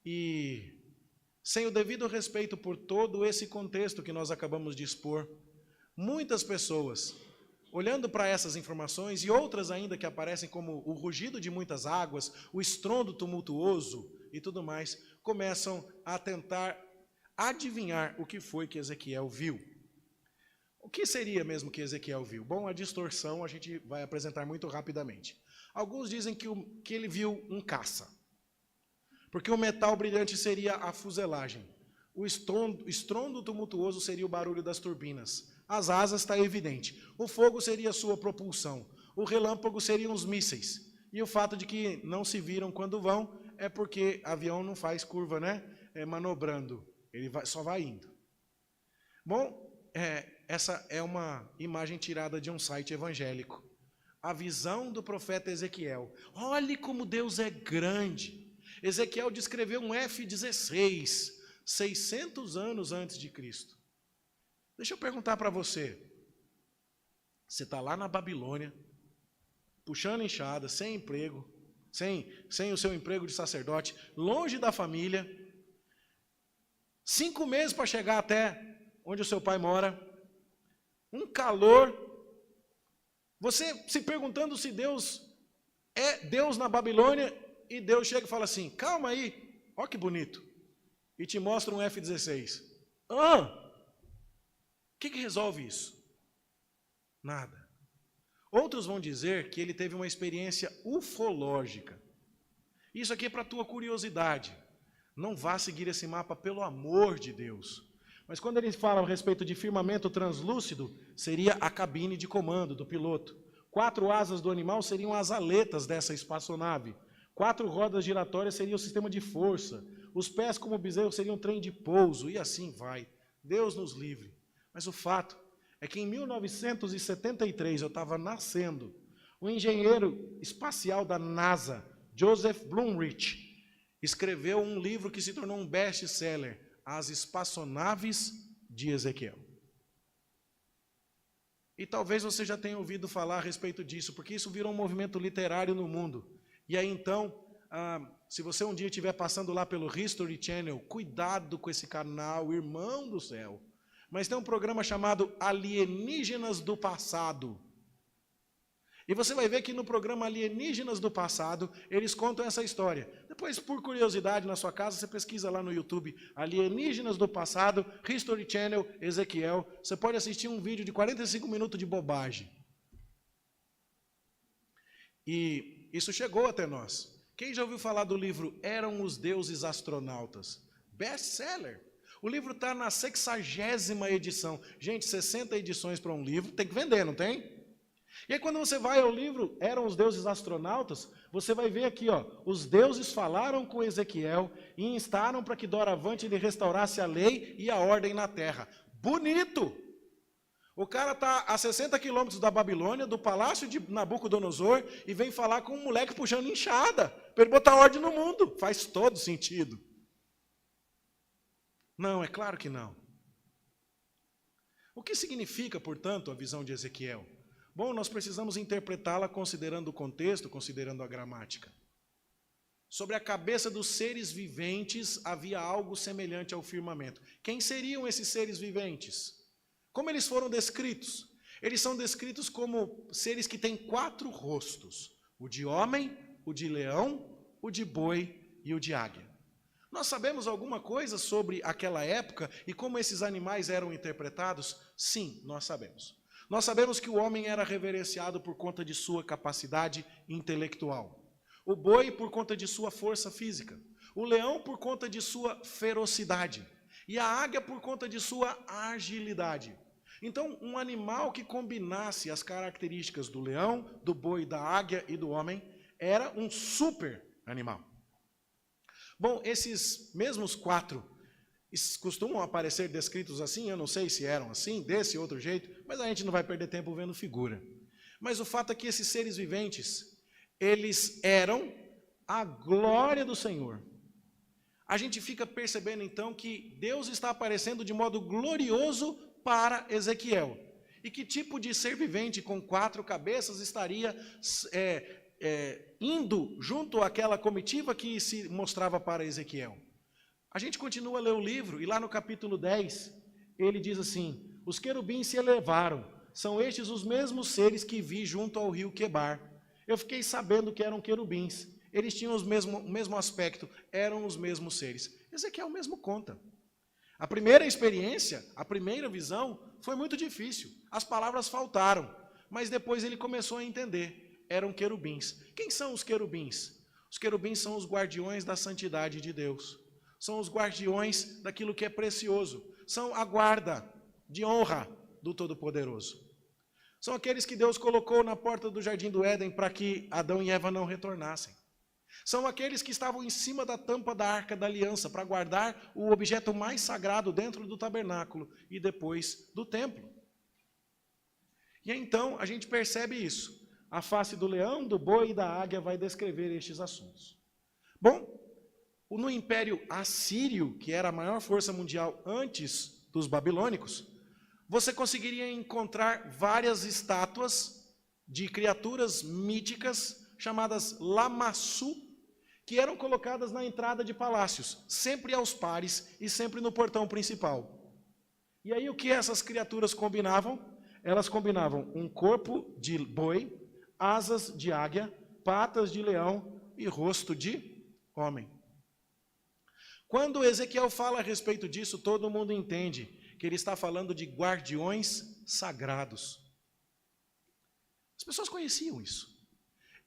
A: E, sem o devido respeito por todo esse contexto que nós acabamos de expor, muitas pessoas, olhando para essas informações, e outras ainda que aparecem como o rugido de muitas águas, o estrondo tumultuoso e tudo mais, começam a tentar adivinhar o que foi que Ezequiel viu. O que seria mesmo que Ezequiel viu? Bom, a distorção a gente vai apresentar muito rapidamente. Alguns dizem que ele viu um caça, porque o metal brilhante seria a fuselagem, o estrondo tumultuoso seria o barulho das turbinas, as asas está evidente, o fogo seria a sua propulsão, o relâmpago seriam os mísseis, e o fato de que não se viram quando vão é porque avião não faz curva, né? Manobrando, ele só vai indo. Bom, essa é uma imagem tirada de um site evangélico. A visão do profeta Ezequiel. Olhe como Deus é grande. Ezequiel descreveu um F-16, 600 anos antes de Cristo. Deixa eu perguntar para você. Você está lá na Babilônia, puxando enxada, sem emprego, sem o seu emprego de sacerdote, longe da família, 5 meses para chegar até onde o seu pai mora, um calor, você se perguntando se Deus é Deus na Babilônia, e Deus chega e fala assim, calma aí, ó que bonito, e te mostra um F-16. O que resolve isso? Nada. Outros vão dizer que ele teve uma experiência ufológica. Isso aqui é para a tua curiosidade. Não vá seguir esse mapa, pelo amor de Deus. Mas quando ele fala a respeito de firmamento translúcido, seria a cabine de comando do piloto. 4 asas do animal seriam as aletas dessa espaçonave. 4 rodas giratórias seriam o sistema de força. Os pés como bezerro seriam um trem de pouso, e assim vai. Deus nos livre. Mas o fato é que em 1973, eu estava nascendo, o engenheiro espacial da NASA, Joseph Blumrich, escreveu um livro que se tornou um best-seller, As Espaçonaves de Ezequiel. E talvez você já tenha ouvido falar a respeito disso, porque isso virou um movimento literário no mundo. E aí então, se você um dia estiver passando lá pelo History Channel, cuidado com esse canal, irmão do céu. Mas tem um programa chamado Alienígenas do Passado. E você vai ver que no programa Alienígenas do Passado, eles contam essa história. Depois, por curiosidade, na sua casa, você pesquisa lá no YouTube, Alienígenas do Passado, History Channel, Ezequiel. Você pode assistir um vídeo de 45 minutos de bobagem. E isso chegou até nós. Quem já ouviu falar do livro Eram os Deuses Astronautas? Best-seller. O livro está na 60ª edição. Gente, 60 edições para um livro, tem que vender, não tem? E aí quando você vai ao livro Eram os Deuses Astronautas, você vai ver aqui, ó, os deuses falaram com Ezequiel e instaram para que doravante ele restaurasse a lei e a ordem na terra. Bonito! O cara está a 60 quilômetros da Babilônia, do palácio de Nabucodonosor, e vem falar com um moleque puxando enxada, para ele botar ordem no mundo. Faz todo sentido. Não, é claro que não. O que significa, portanto, a visão de Ezequiel? Bom, nós precisamos interpretá-la considerando o contexto, considerando a gramática. Sobre a cabeça dos seres viventes havia algo semelhante ao firmamento. Quem seriam esses seres viventes? Como eles foram descritos? Eles são descritos como seres que têm 4 rostos. O de homem, o de leão, o de boi e o de águia. Nós sabemos alguma coisa sobre aquela época e como esses animais eram interpretados? Sim, nós sabemos. Nós sabemos que o homem era reverenciado por conta de sua capacidade intelectual. O boi por conta de sua força física. O leão por conta de sua ferocidade. E a águia por conta de sua agilidade. Então, um animal que combinasse as características do leão, do boi, da águia e do homem, era um super animal. Bom, esses mesmos 4 costumam aparecer descritos assim, eu não sei se eram assim, desse outro jeito, mas a gente não vai perder tempo vendo figura. Mas o fato é que esses seres viventes, eles eram a glória do Senhor. A gente fica percebendo então que Deus está aparecendo de modo glorioso para Ezequiel. E que tipo de ser vivente com 4 cabeças estaria indo junto àquela comitiva que se mostrava para Ezequiel? A gente continua a ler o livro e lá no capítulo 10, ele diz assim, os querubins se elevaram, são estes os mesmos seres que vi junto ao rio Quebar. Eu fiquei sabendo que eram querubins, eles tinham o mesmo aspecto, eram os mesmos seres. Ezequiel mesmo conta. A primeira experiência, a primeira visão, foi muito difícil. As palavras faltaram, mas depois ele começou a entender. Eram querubins. Quem são os querubins? Os querubins são os guardiões da santidade de Deus. São os guardiões daquilo que é precioso. São a guarda de honra do Todo-Poderoso. São aqueles que Deus colocou na porta do Jardim do Éden para que Adão e Eva não retornassem. São aqueles que estavam em cima da tampa da Arca da Aliança para guardar o objeto mais sagrado dentro do tabernáculo e depois do templo. E então a gente percebe isso. A face do leão, do boi e da águia vai descrever estes assuntos. Bom, no Império Assírio, que era a maior força mundial antes dos babilônicos, você conseguiria encontrar várias estátuas de criaturas míticas chamadas Lamassu, que eram colocadas na entrada de palácios, sempre aos pares e sempre no portão principal. E aí o que essas criaturas combinavam? Elas combinavam um corpo de boi, asas de águia, patas de leão e rosto de homem. Quando Ezequiel fala a respeito disso, todo mundo entende que ele está falando de guardiões sagrados. As pessoas conheciam isso.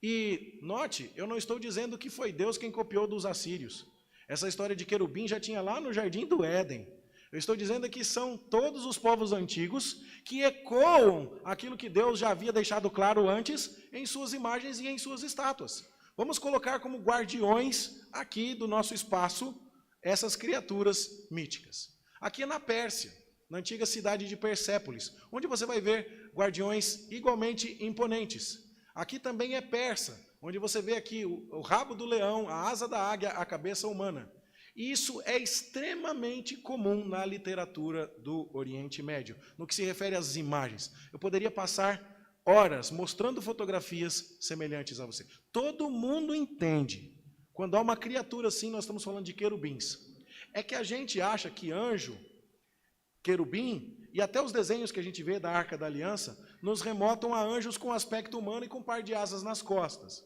A: E note, eu não estou dizendo que foi Deus quem copiou dos assírios. Essa história de querubim já tinha lá no Jardim do Éden. Eu estou dizendo que são todos os povos antigos que ecoam aquilo que Deus já havia deixado claro antes em suas imagens e em suas estátuas. Vamos colocar como guardiões aqui do nosso espaço essas criaturas míticas. Aqui é na Pérsia, na antiga cidade de Persépolis, onde você vai ver guardiões igualmente imponentes. Aqui também é persa, onde você vê aqui o rabo do leão, a asa da águia, a cabeça humana. E isso é extremamente comum na literatura do Oriente Médio, no que se refere às imagens. Eu poderia passar horas mostrando fotografias semelhantes a você. Todo mundo entende. Quando há uma criatura assim, nós estamos falando de querubins. É que a gente acha que anjo, querubim, e até os desenhos que a gente vê da Arca da Aliança, nos remotam a anjos com aspecto humano e com um par de asas nas costas.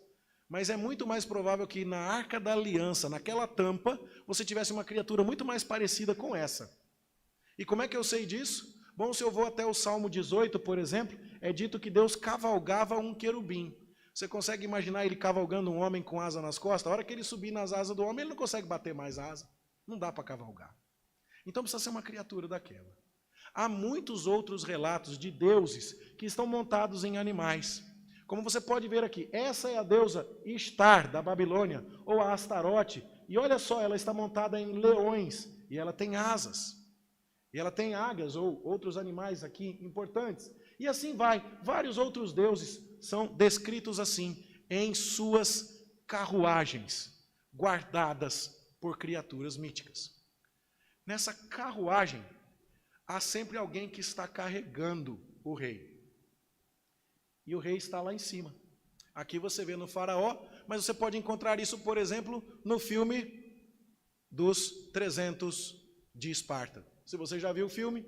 A: Mas é muito mais provável que na Arca da Aliança, naquela tampa, você tivesse uma criatura muito mais parecida com essa. E como é que eu sei disso? Bom, se eu vou até o Salmo 18, por exemplo, é dito que Deus cavalgava um querubim. Você consegue imaginar ele cavalgando um homem com asa nas costas? A hora que ele subir nas asas do homem, ele não consegue bater mais asa. Não dá para cavalgar. Então precisa ser uma criatura daquela. Há muitos outros relatos de deuses que estão montados em animais. Como você pode ver aqui, essa é a deusa Ishtar, da Babilônia, ou a Astarote. E olha só, ela está montada em leões, e ela tem asas. E ela tem águias, ou outros animais aqui importantes. E assim vai. Vários outros deuses são descritos assim, em suas carruagens, guardadas por criaturas míticas. Nessa carruagem, há sempre alguém que está carregando o rei. E o rei está lá em cima. Aqui você vê no faraó, mas você pode encontrar isso, por exemplo, no filme dos 300 de Esparta. Se você já viu o filme,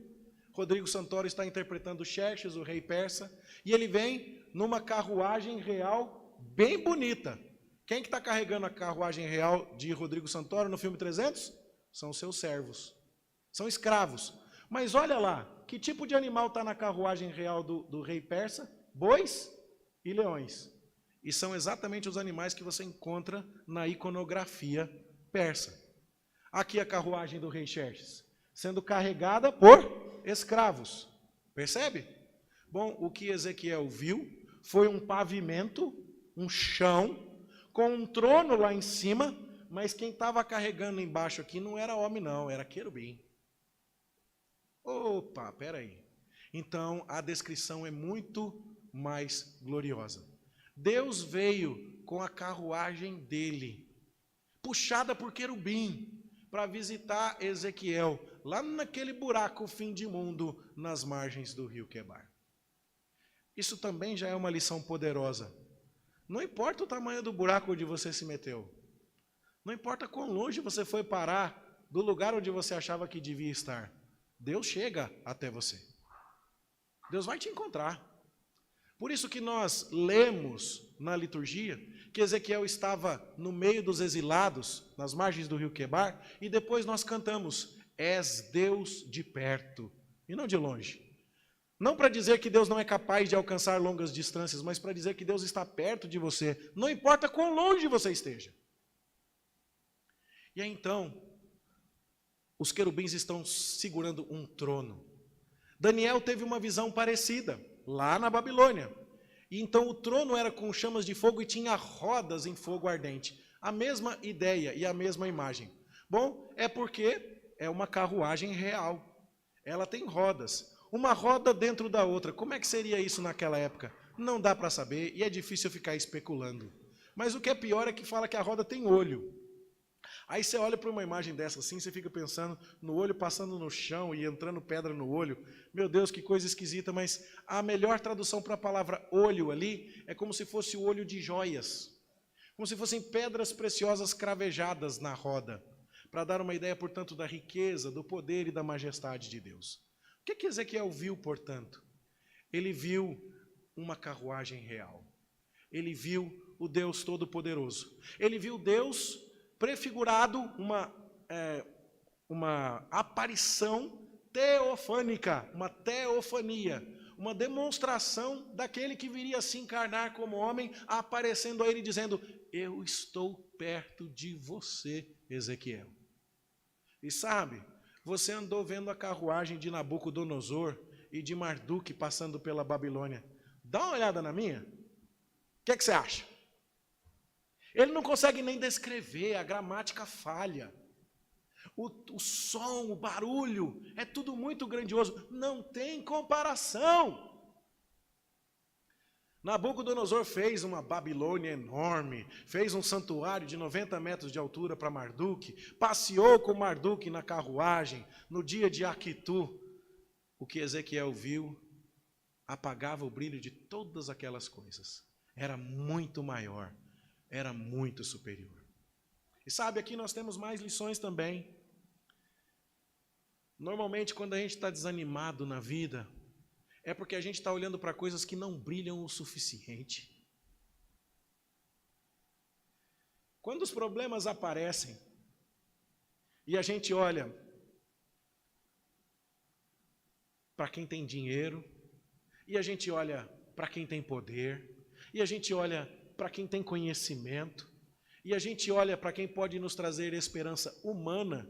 A: Rodrigo Santoro está interpretando Xerxes, o rei persa, e ele vem numa carruagem real bem bonita. Quem que está carregando a carruagem real de Rodrigo Santoro no filme 300? São os seus servos. São escravos. Mas olha lá, que tipo de animal está na carruagem real do rei persa? Bois e leões. E são exatamente os animais que você encontra na iconografia persa. Aqui a carruagem do rei Xerxes, sendo carregada por escravos. Percebe? Bom, o que Ezequiel viu foi um pavimento, um chão, com um trono lá em cima, mas quem estava carregando embaixo aqui não era homem não, era querubim. Opa, peraí. Então, a descrição é muito mais gloriosa. Deus veio com a carruagem dele, puxada por querubim, para visitar Ezequiel, lá naquele buraco fim de mundo, nas margens do rio Quebar. Isso também já é uma lição poderosa. Não importa o tamanho do buraco onde você se meteu. Não importa quão longe você foi parar do lugar onde você achava que devia estar. Deus chega até você. Deus vai te encontrar. Por isso que nós lemos na liturgia que Ezequiel estava no meio dos exilados, nas margens do rio Quebar, e depois nós cantamos, és Deus de perto, e não de longe. Não para dizer que Deus não é capaz de alcançar longas distâncias, mas para dizer que Deus está perto de você, não importa quão longe você esteja. E aí então, os querubins estão segurando um trono. Daniel teve uma visão parecida, lá na Babilônia. E então o trono era com chamas de fogo e tinha rodas em fogo ardente. A mesma ideia e a mesma imagem. Bom, é porque é uma carruagem real. Ela tem rodas. Uma roda dentro da outra. Como é que seria isso naquela época? Não dá para saber e é difícil ficar especulando. Mas o que é pior é que fala que a roda tem olho. Aí você olha para uma imagem dessa assim, você fica pensando no olho passando no chão e entrando pedra no olho. Meu Deus, que coisa esquisita, mas a melhor tradução para a palavra olho ali é como se fosse o olho de joias. Como se fossem pedras preciosas cravejadas na roda. Para dar uma ideia, portanto, da riqueza, do poder e da majestade de Deus. O que Ezequiel viu, portanto? Ele viu uma carruagem real. Ele viu o Deus Todo-Poderoso. Ele viu Deus prefigurado, uma aparição teofânica, uma teofania, uma demonstração daquele que viria a se encarnar como homem, aparecendo a ele dizendo: eu estou perto de você, Ezequiel. E sabe, você andou vendo a carruagem de Nabucodonosor e de Marduk passando pela Babilônia. Dá uma olhada na minha. O que você acha? Ele não consegue nem descrever, a gramática falha. O som, o barulho, é tudo muito grandioso. Não tem comparação. Nabucodonosor fez uma Babilônia enorme, fez um santuário de 90 metros de altura para Marduk, passeou com Marduk na carruagem, no dia de Aquitu. O que Ezequiel viu apagava o brilho de todas aquelas coisas. Era muito maior, era muito superior. E sabe, aqui nós temos mais lições também. Normalmente, quando a gente está desanimado na vida, é porque a gente está olhando para coisas que não brilham o suficiente. Quando os problemas aparecem e a gente olha para quem tem dinheiro, e a gente olha para quem tem poder, e a gente olha para quem tem conhecimento, e a gente olha para quem pode nos trazer esperança humana,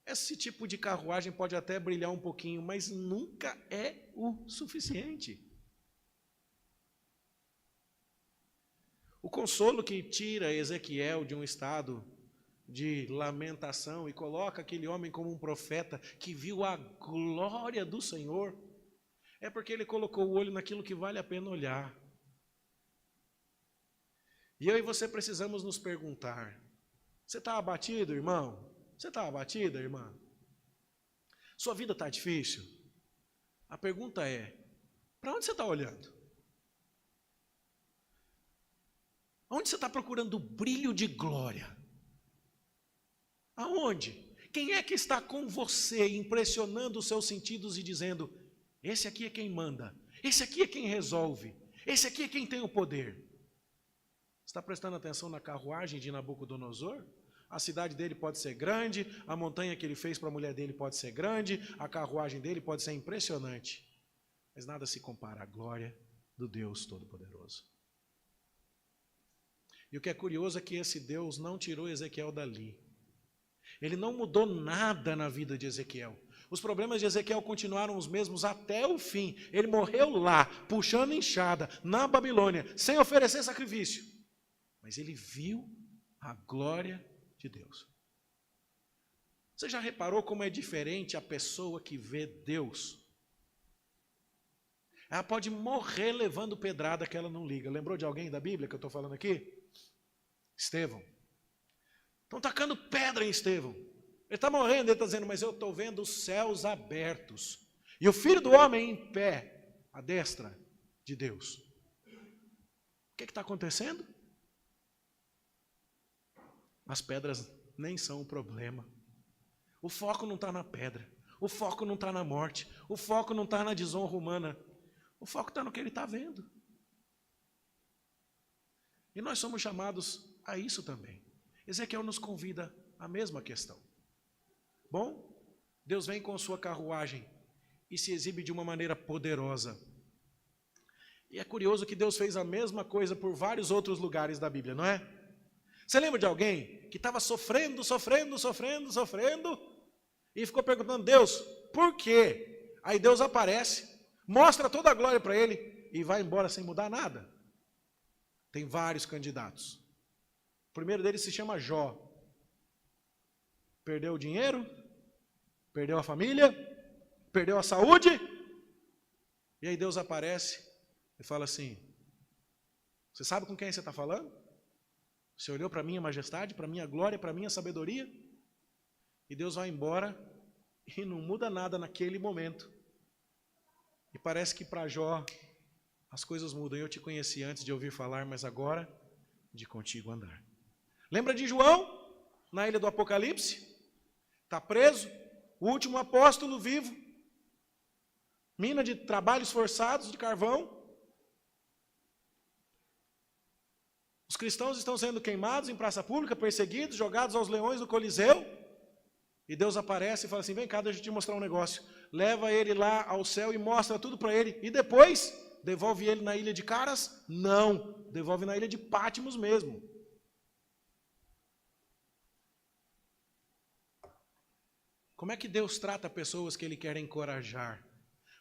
A: esse tipo de carruagem pode até brilhar um pouquinho, mas nunca é o suficiente. O consolo que tira Ezequiel de um estado de lamentação e coloca aquele homem como um profeta que viu a glória do Senhor, é porque ele colocou o olho naquilo que vale a pena olhar. E eu e você precisamos nos perguntar: você está abatido, irmão? Você está abatida, irmã? Sua vida está difícil? A pergunta é: para onde você está olhando? Onde você está procurando o brilho de glória? Aonde? Quem é que está com você, impressionando os seus sentidos e dizendo: esse aqui é quem manda, esse aqui é quem resolve, esse aqui é quem tem o poder? Você está prestando atenção na carruagem de Nabucodonosor? A cidade dele pode ser grande, a montanha que ele fez para a mulher dele pode ser grande, a carruagem dele pode ser impressionante, mas nada se compara à glória do Deus Todo-Poderoso. E o que é curioso é que esse Deus não tirou Ezequiel dali. Ele não mudou nada na vida de Ezequiel. Os problemas de Ezequiel continuaram os mesmos até o fim. Ele morreu lá, puxando enxada, na Babilônia, sem oferecer sacrifício. Mas ele viu a glória de Deus. Você já reparou como é diferente a pessoa que vê Deus? Ela pode morrer levando pedrada que ela não liga. Lembrou de alguém da Bíblia que eu estou falando aqui? Estevão. Estão tacando pedra em Estevão. Ele está morrendo, ele está dizendo: mas eu estou vendo os céus abertos e o Filho do Homem em pé, à destra de Deus. O que está acontecendo? As pedras nem são o problema. O foco não está na pedra. O foco não está na morte. O foco não está na desonra humana. O foco está no que ele está vendo. E nós somos chamados a isso também. Ezequiel nos convida à mesma questão. Bom, Deus vem com sua carruagem e se exibe de uma maneira poderosa. E é curioso que Deus fez a mesma coisa por vários outros lugares da Bíblia, não é? Você lembra de alguém que estava sofrendo e ficou perguntando: Deus, por quê? Aí Deus aparece, mostra toda a glória para ele e vai embora sem mudar nada. Tem vários candidatos. O primeiro deles se chama Jó. Perdeu o dinheiro, perdeu a família, perdeu a saúde, e aí Deus aparece e fala assim: você sabe com quem você está falando? Você olhou para a minha majestade, para a minha glória, para a minha sabedoria? E Deus vai embora e não muda nada naquele momento. E parece que para Jó as coisas mudam. Eu te conheci antes de ouvir falar, mas agora de contigo andar. Lembra de João, na ilha do Apocalipse? Está preso, o último apóstolo vivo. Mina de trabalhos forçados, de carvão. Os cristãos estão sendo queimados em praça pública, perseguidos, jogados aos leões do Coliseu. E Deus aparece e fala assim, vem cá, deixa eu te mostrar um negócio. Leva ele lá ao céu e mostra tudo para ele. E depois, devolve ele na ilha de Caras? Não, devolve na ilha de Pátimos mesmo. Como é que Deus trata pessoas que Ele quer encorajar?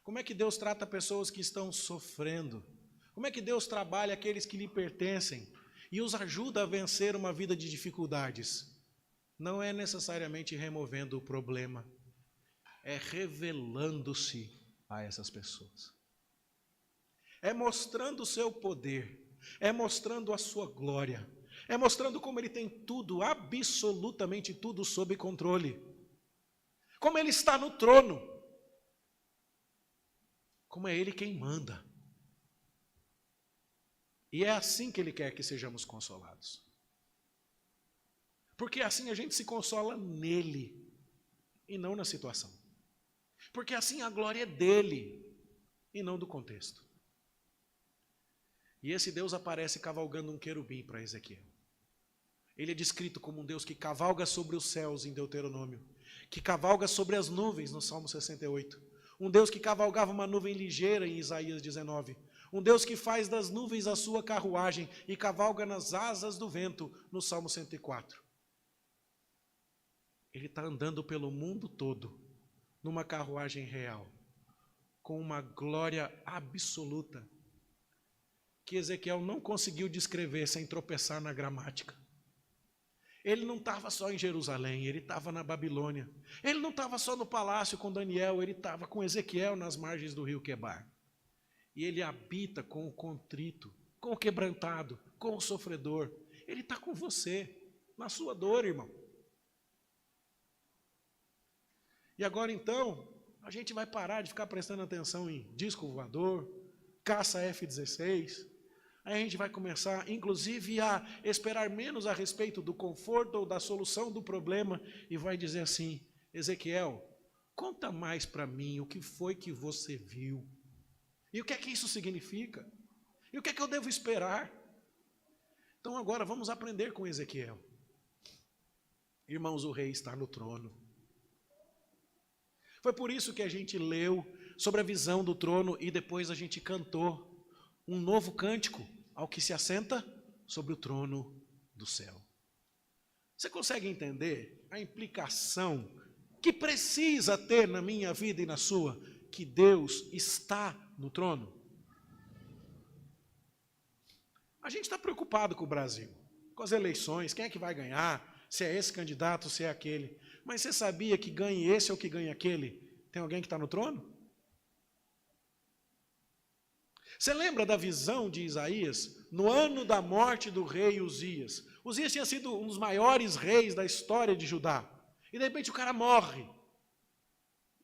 A: Como é que Deus trata pessoas que estão sofrendo? Como é que Deus trabalha aqueles que lhe pertencem e os ajuda a vencer uma vida de dificuldades? Não é necessariamente removendo o problema, é revelando-se a essas pessoas. É mostrando o seu poder, é mostrando a sua glória, é mostrando como Ele tem tudo, absolutamente tudo sob controle. Como Ele está no trono, como é Ele quem manda. E é assim que Ele quer que sejamos consolados. Porque assim a gente se consola nele e não na situação. Porque assim a glória é dele e não do contexto. E esse Deus aparece cavalgando um querubim para Ezequiel. Ele é descrito como um Deus que cavalga sobre os céus em Deuteronômio, que cavalga sobre as nuvens no Salmo 68. Um Deus que cavalgava uma nuvem ligeira em Isaías 19. Um Deus que faz das nuvens a sua carruagem e cavalga nas asas do vento no Salmo 104. Ele está andando pelo mundo todo, numa carruagem real, com uma glória absoluta, que Ezequiel não conseguiu descrever sem tropeçar na gramática. Ele não estava só em Jerusalém, ele estava na Babilônia. Ele não estava só no palácio com Daniel, ele estava com Ezequiel nas margens do rio Quebar. E ele habita com o contrito, com o quebrantado, com o sofredor. Ele está com você, na sua dor, irmão. E agora então, a gente vai parar de ficar prestando atenção em disco voador, caça F-16. Aí a gente vai começar, inclusive, a esperar menos a respeito do conforto ou da solução do problema e vai dizer assim, Ezequiel, conta mais para mim o que foi que você viu. E o que é que isso significa? E o que é que eu devo esperar? Então agora vamos aprender com Ezequiel. Irmãos, o rei está no trono. Foi por isso que a gente leu sobre a visão do trono e depois a gente cantou um novo cântico ao que se assenta sobre o trono do céu. Você consegue entender a implicação que precisa ter na minha vida e na sua, que Deus está no trono? A gente está preocupado com o Brasil, com as eleições, quem é que vai ganhar, se é esse candidato, se é aquele. Mas você sabia que ganhe esse ou que ganhe aquele, tem alguém que está no trono? Você lembra da visão de Isaías? No ano da morte do rei Uzias. Uzias tinha sido um dos maiores reis da história de Judá. E de repente o cara morre.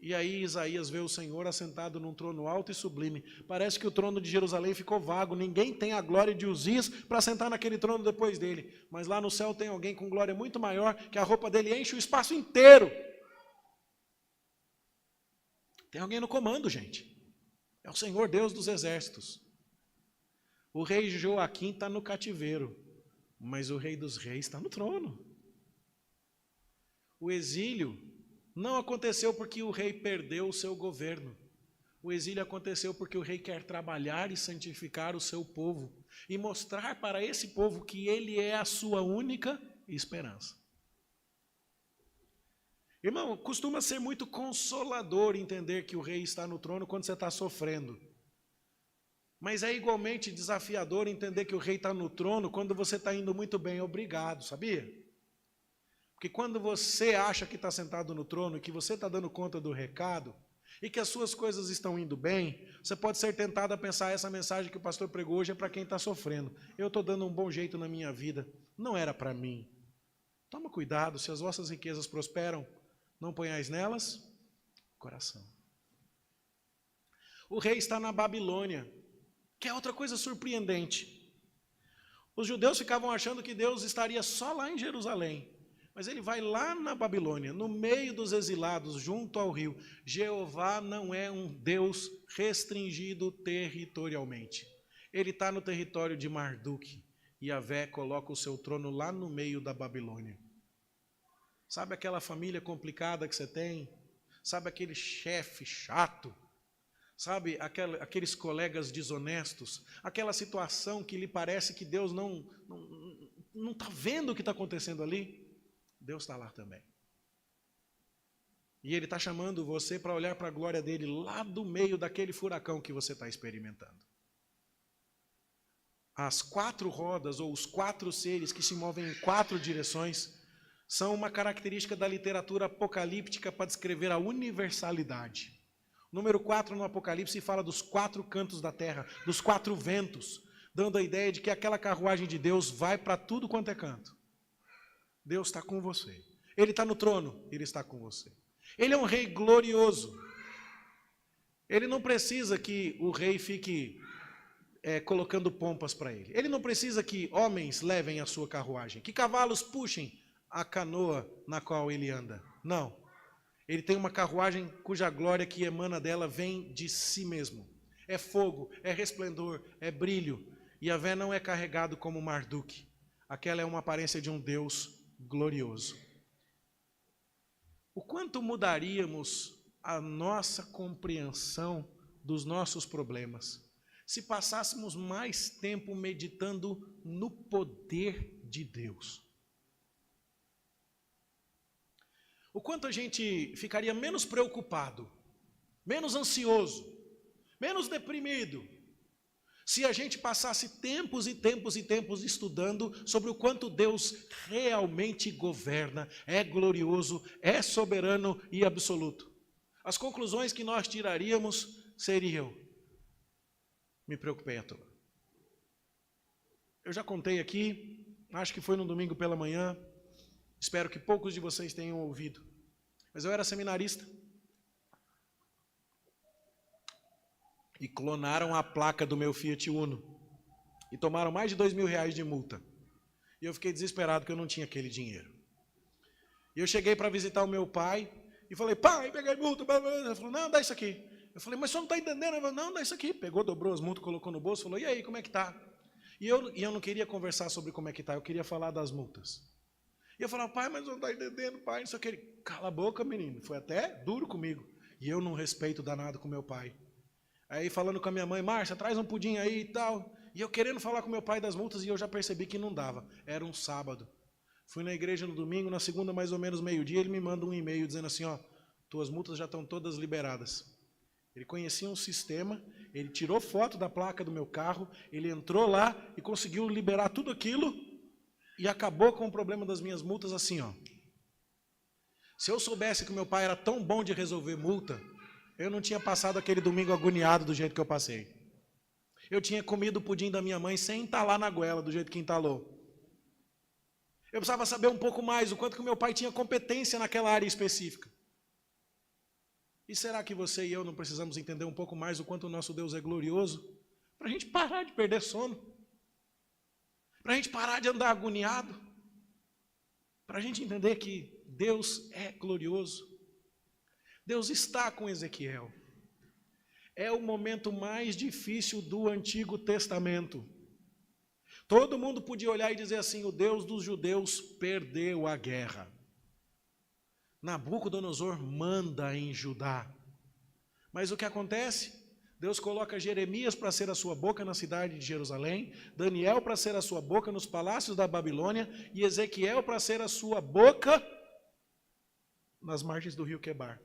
A: E aí Isaías vê o Senhor assentado num trono alto e sublime. Parece que o trono de Jerusalém ficou vago. Ninguém tem a glória de Uzias para sentar naquele trono depois dele. Mas lá no céu tem alguém com glória muito maior, que a roupa dele enche o espaço inteiro. Tem alguém no comando, gente. É o Senhor Deus dos exércitos. O rei Joaquim está no cativeiro, mas o rei dos reis está no trono. O exílio não aconteceu porque o rei perdeu o seu governo. O exílio aconteceu porque o rei quer trabalhar e santificar o seu povo e mostrar para esse povo que ele é a sua única esperança. Irmão, costuma ser muito consolador entender que o rei está no trono quando você está sofrendo. Mas é igualmente desafiador entender que o rei está no trono quando você está indo muito bem. Obrigado, sabia? Porque quando você acha que está sentado no trono e que você está dando conta do recado e que as suas coisas estão indo bem, você pode ser tentado a pensar essa mensagem que o pastor pregou hoje é para quem está sofrendo. Eu estou dando um bom jeito na minha vida. não era para mim. Toma cuidado, se as vossas riquezas prosperam, não ponhais nelas coração. O rei está na Babilônia, que é outra coisa surpreendente. Os judeus ficavam achando que Deus estaria só lá em Jerusalém, mas ele vai lá na Babilônia, no meio dos exilados, junto ao rio. Jeová não é um Deus restringido territorialmente. Ele está no território de Marduk, e Yahvé coloca o seu trono lá no meio da Babilônia. Sabe aquela família complicada que você tem? Sabe aquele chefe chato? Sabe, aqueles colegas desonestos, aquela situação que lhe parece que Deus não está vendo o que está acontecendo ali? Deus está lá também. E Ele está chamando você para olhar para a glória dEle lá do meio daquele furacão que você está experimentando. As 4 rodas, ou os 4 seres que se movem em 4 direções, são uma característica da literatura apocalíptica para descrever a universalidade. Número 4 no Apocalipse fala dos 4 cantos da terra, dos 4 ventos, dando a ideia de que aquela carruagem de Deus vai para tudo quanto é canto. Deus está com você. Ele está no trono, Ele está com você. Ele é um rei glorioso. Ele não precisa que o rei fique colocando pompas para ele. Ele não precisa que homens levem a sua carruagem, que cavalos puxem a canoa na qual ele anda. Não. Ele tem uma carruagem cuja glória que emana dela vem de si mesmo. É fogo, é resplendor, é brilho. E Yahvé não é carregado como Marduk. Aquela é uma aparência de um Deus glorioso. O quanto mudaríamos a nossa compreensão dos nossos problemas se passássemos mais tempo meditando no poder de Deus? O quanto a gente ficaria menos preocupado, menos ansioso, menos deprimido, se a gente passasse tempos e tempos e tempos estudando sobre o quanto Deus realmente governa, é glorioso, é soberano e absoluto. As conclusões que nós tiraríamos seriam: me preocupei à toa. Eu já contei aqui, acho que foi no domingo pela manhã, espero que poucos de vocês tenham ouvido. Mas eu era seminarista. E clonaram a placa do meu Fiat Uno. E tomaram mais de R$2.000 de multa. E eu fiquei desesperado porque eu não tinha aquele dinheiro. E eu cheguei para visitar o meu pai e falei: pai, peguei multa. Ele falou: não, dá isso aqui. Eu falei: mas o senhor não está entendendo? Ele falou: não, dá isso aqui. Pegou, dobrou as multas, colocou no bolso, falou: e aí, como é que tá? E eu não queria conversar sobre como é que tá, eu queria falar das multas. E eu falava: pai, mas não está entendendo, pai, não sei o que. Ele: cala a boca, menino. Foi até duro comigo. E eu não respeito danado com meu pai. Aí falando com a minha mãe: Márcia, traz um pudim aí e tal. E eu querendo falar com meu pai das multas e eu já percebi que não dava. Era um sábado. Fui na igreja no domingo, na segunda mais ou menos meio-dia, ele me manda um e-mail dizendo assim: ó, tuas multas já estão todas liberadas. Ele conhecia um sistema, ele tirou foto da placa do meu carro, ele entrou lá e conseguiu liberar tudo aquilo e acabou com o problema das minhas multas assim, ó. Se eu soubesse que meu pai era tão bom de resolver multa, eu não tinha passado aquele domingo agoniado do jeito que eu passei. Eu tinha comido o pudim da minha mãe sem entalar na goela, do jeito que entalou. Eu precisava saber um pouco mais o quanto que o meu pai tinha competência naquela área específica. E será que você e eu não precisamos entender um pouco mais o quanto o nosso Deus é glorioso? Para a gente parar de perder sono. Para a gente parar de andar agoniado. Para a gente entender que Deus é glorioso. Deus está com Ezequiel. É o momento mais difícil do Antigo Testamento. Todo mundo podia olhar e dizer assim: o Deus dos judeus perdeu a guerra. Nabucodonosor manda em Judá. Mas o que acontece? Deus coloca Jeremias para ser a sua boca na cidade de Jerusalém, Daniel para ser a sua boca nos palácios da Babilônia e Ezequiel para ser a sua boca nas margens do rio Quebar.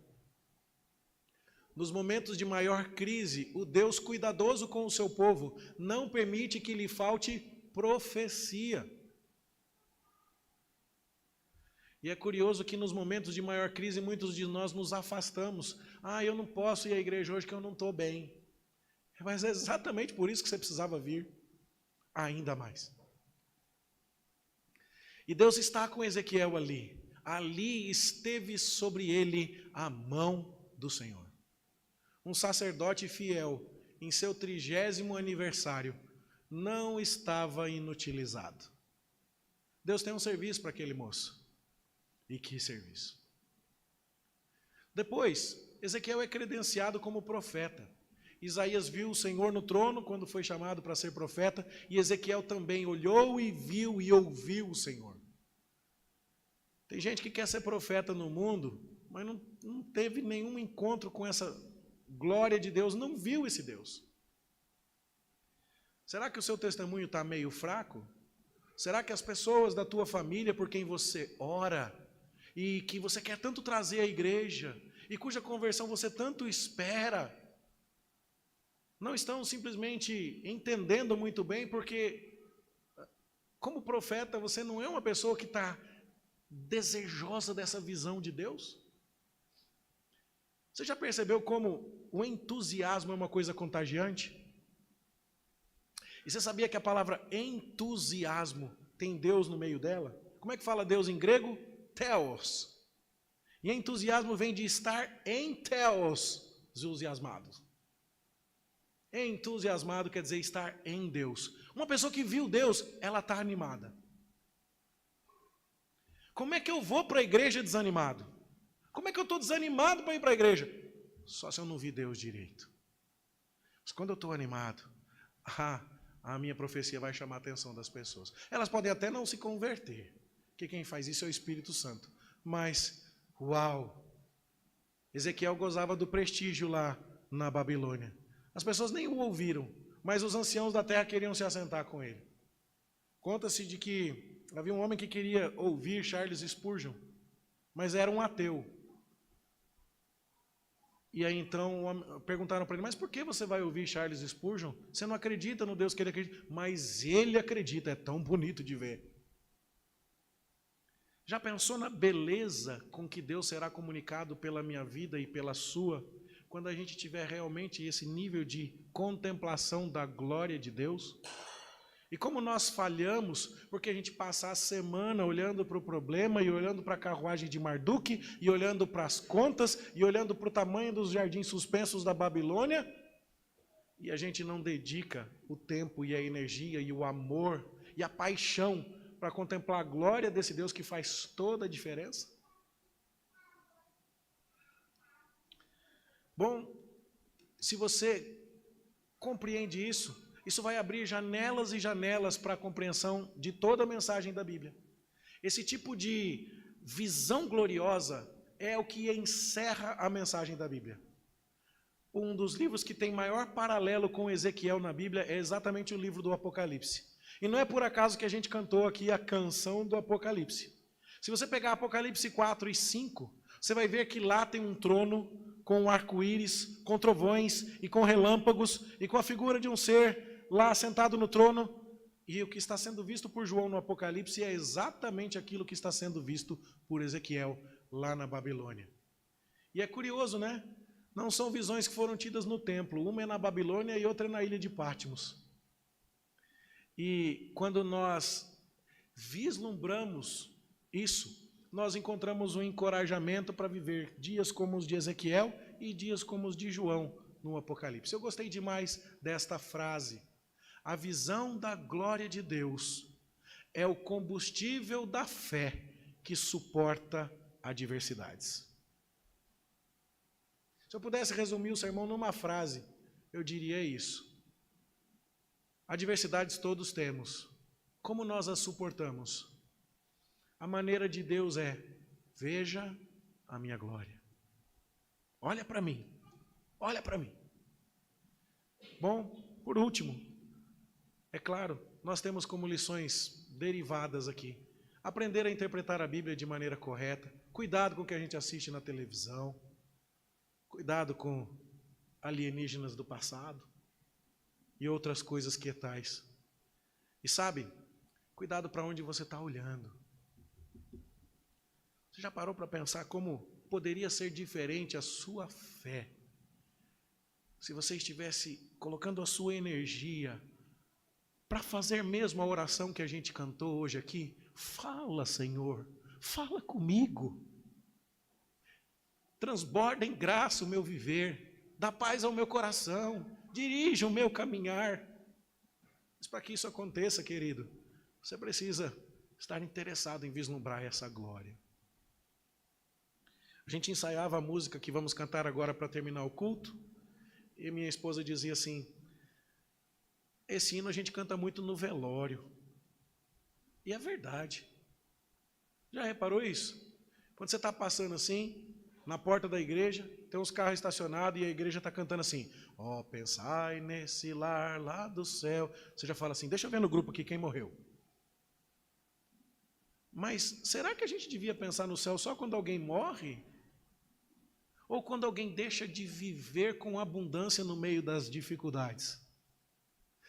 A: Nos momentos de maior crise, o Deus cuidadoso com o seu povo não permite que lhe falte profecia. E é curioso que nos momentos de maior crise, muitos de nós nos afastamos. Ah, eu não posso ir à igreja hoje que eu não estou bem. Mas é exatamente por isso que você precisava vir ainda mais. E Deus está com Ezequiel ali. Ali esteve sobre ele a mão do Senhor. Um sacerdote fiel, em seu 30º aniversário, não estava inutilizado. Deus tem um serviço para aquele moço. E que serviço? Depois, Ezequiel é credenciado como profeta. Isaías viu o Senhor no trono quando foi chamado para ser profeta, e Ezequiel também olhou e viu e ouviu o Senhor. Tem gente que quer ser profeta no mundo, mas não teve nenhum encontro com essa glória de Deus, não viu esse Deus. Será que o seu testemunho está meio fraco? Será que as pessoas da tua família por quem você ora e que você quer tanto trazer à igreja e cuja conversão você tanto espera, não estão simplesmente entendendo muito bem, porque como profeta você não é uma pessoa que está desejosa dessa visão de Deus? Você já percebeu como o entusiasmo é uma coisa contagiante? E você sabia que a palavra entusiasmo tem Deus no meio dela? Como é que fala Deus em grego? Theos. E entusiasmo vem de estar em theos, entusiasmado. Entusiasmado quer dizer estar em Deus. Uma pessoa que viu Deus, ela está animada. Como é que eu vou para a igreja desanimado? Como é que eu estou desanimado para ir para a igreja? Só se eu não vi Deus direito. Mas quando eu estou animado, a minha profecia vai chamar a atenção das pessoas. Elas podem até não se converter, porque quem faz isso é o Espírito Santo. Mas, uau! Ezequiel gozava do prestígio lá na Babilônia. As pessoas nem o ouviram, mas os anciãos da terra queriam se assentar com ele. Conta-se de que havia um homem que queria ouvir Charles Spurgeon, mas era um ateu. E aí então perguntaram para ele, mas por que você vai ouvir Charles Spurgeon? Você não acredita no Deus que ele acredita? Mas ele acredita, é tão bonito de ver. Já pensou na beleza com que Deus será comunicado pela minha vida e pela sua, quando a gente tiver realmente esse nível de contemplação da glória de Deus? E como nós falhamos, porque a gente passa a semana olhando para o problema e olhando para a carruagem de Marduk e olhando para as contas e olhando para o tamanho dos jardins suspensos da Babilônia, e a gente não dedica o tempo e a energia e o amor e a paixão para contemplar a glória desse Deus que faz toda a diferença? Bom, se você compreende isso, isso vai abrir janelas e janelas para a compreensão de toda a mensagem da Bíblia. Esse tipo de visão gloriosa é o que encerra a mensagem da Bíblia. Um dos livros que tem maior paralelo com Ezequiel na Bíblia é exatamente o livro do Apocalipse. E não é por acaso que a gente cantou aqui a canção do Apocalipse. Se você pegar Apocalipse 4 e 5, você vai ver que lá tem um trono com um arco-íris, com trovões e com relâmpagos e com a figura de um ser lá sentado no trono, e o que está sendo visto por João no Apocalipse é exatamente aquilo que está sendo visto por Ezequiel lá na Babilônia. E é curioso, né? Não são visões que foram tidas no templo, uma é na Babilônia e outra é na ilha de Patmos. E quando nós vislumbramos isso, nós encontramos um encorajamento para viver dias como os de Ezequiel e dias como os de João no Apocalipse. Eu gostei demais desta frase. A visão da glória de Deus é o combustível da fé que suporta adversidades. Se eu pudesse resumir o sermão numa frase, eu diria isso. Adversidades todos temos. Como nós as suportamos? A maneira de Deus é: veja a minha glória. Olha para mim. Olha para mim. Bom, por último, é claro, nós temos como lições derivadas aqui. Aprender a interpretar a Bíblia de maneira correta. Cuidado com o que a gente assiste na televisão. Cuidado com alienígenas do passado. E outras coisas que tais. E sabe, cuidado para onde você está olhando. Você já parou para pensar como poderia ser diferente a sua fé se você estivesse colocando a sua energia para fazer mesmo a oração que a gente cantou hoje aqui, Fala, Senhor, fala comigo. Transborda em graça o meu viver, dá paz ao meu coração, dirija o meu caminhar. Mas para que isso aconteça, querido, você precisa estar interessado em vislumbrar essa glória. A gente ensaiava a música que vamos cantar agora para terminar o culto, e minha esposa dizia assim, esse hino a gente canta muito no velório. E é verdade. Já reparou isso? Quando você está passando assim, na porta da igreja, tem uns carros estacionados e a igreja está cantando assim, ó, pensai nesse lar lá do céu. Você já fala assim, deixa eu ver no grupo aqui quem morreu. Mas será que a gente devia pensar no céu só quando alguém morre? Ou quando alguém deixa de viver com abundância no meio das dificuldades?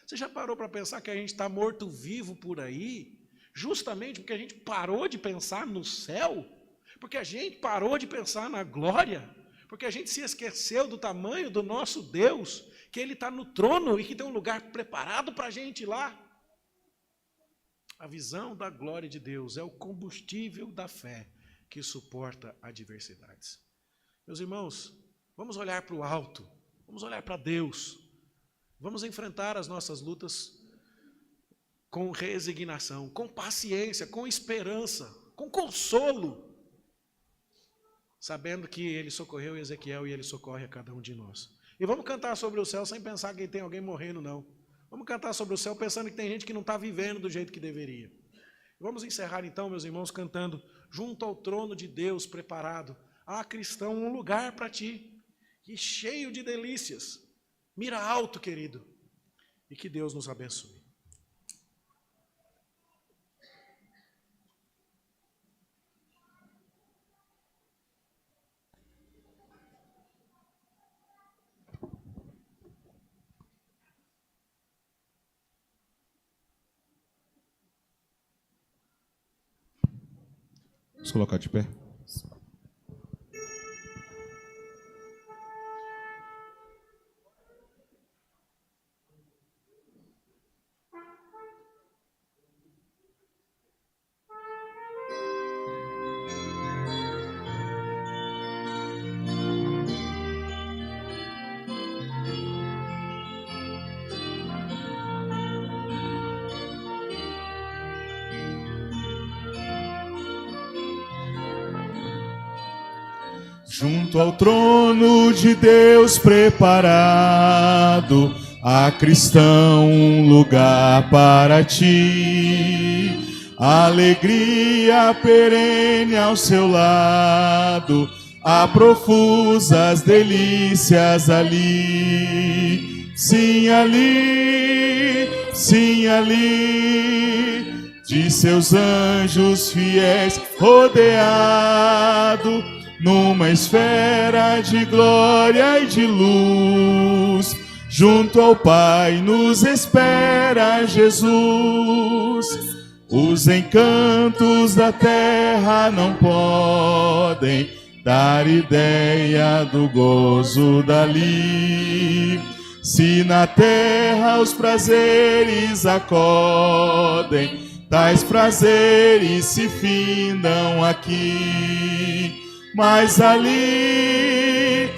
A: Você já parou para pensar que a gente está morto-vivo por aí, justamente porque a gente parou de pensar no céu? Porque a gente parou de pensar na glória? Porque a gente se esqueceu do tamanho do nosso Deus, que Ele está no trono e que tem um lugar preparado para a gente lá? A visão da glória de Deus é o combustível da fé que suporta adversidades. Meus irmãos, vamos olhar para o alto, vamos olhar para Deus, vamos enfrentar as nossas lutas com resignação, com paciência, com esperança, com consolo, sabendo que Ele socorreu Ezequiel e Ele socorre a cada um de nós. E vamos cantar sobre o céu sem pensar que tem alguém morrendo, não. Vamos cantar sobre o céu pensando que tem gente que não está vivendo do jeito que deveria. Vamos encerrar então, meus irmãos, cantando junto ao trono de Deus preparado. Ah, cristão, um lugar para ti, e cheio de delícias. Mira alto, querido, e que Deus nos abençoe.
B: Vamos colocar de pé. Junto ao trono de Deus preparado, há cristão um lugar para ti. Alegria perene ao seu lado, há profusas delícias ali. Sim, ali, de seus anjos fiéis rodeado, numa esfera de glória e de luz, junto ao Pai nos espera Jesus. Os encantos da terra não podem dar ideia do gozo dali. Se na terra os prazeres acodem, tais prazeres se findam aqui. Mas ali,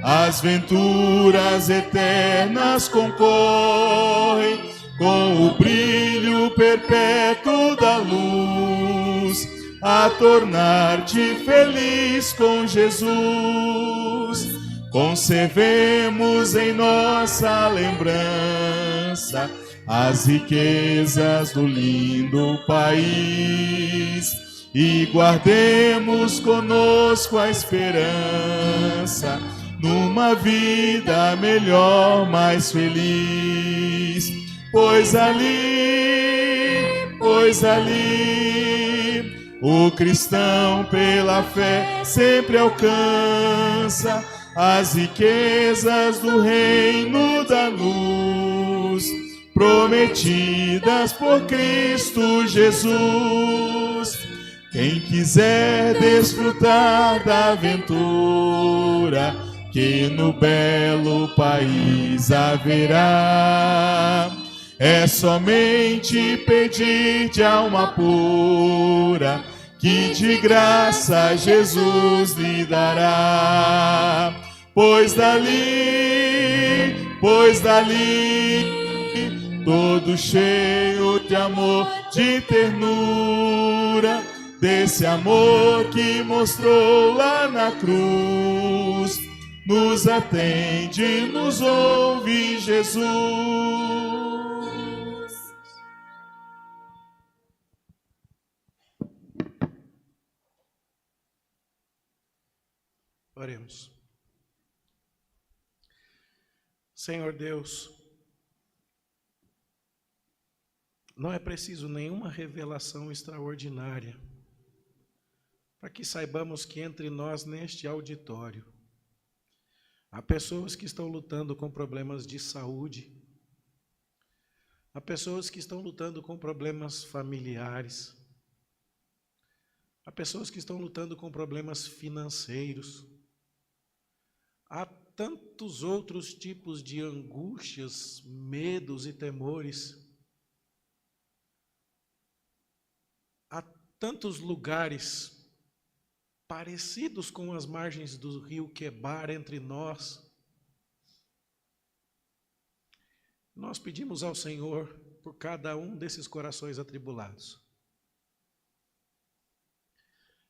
B: as venturas eternas concorrem com o brilho perpétuo da luz, a tornar-te feliz com Jesus. Conservemos em nossa lembrança as riquezas do lindo país, e guardemos conosco a esperança numa vida melhor, mais feliz. Pois ali, o cristão pela fé sempre alcança as riquezas do reino da luz, prometidas por Cristo Jesus. Quem quiser desfrutar da aventura que no belo país haverá, É somente pedir de alma pura, que de graça Jesus lhe dará. Pois dali, todo cheio de amor, de ternura, desse amor que mostrou lá na cruz, nos atende, nos ouve, Jesus.
A: Oremos. Senhor Deus, não é preciso nenhuma revelação extraordinária para que saibamos que entre nós, neste auditório, há pessoas que estão lutando com problemas de saúde, há pessoas que estão lutando com problemas familiares, há pessoas que estão lutando com problemas financeiros, há tantos outros tipos de angústias, medos e temores. Há tantos lugares parecidos com as margens do rio Quebar entre nós. Nós pedimos ao Senhor por cada um desses corações atribulados.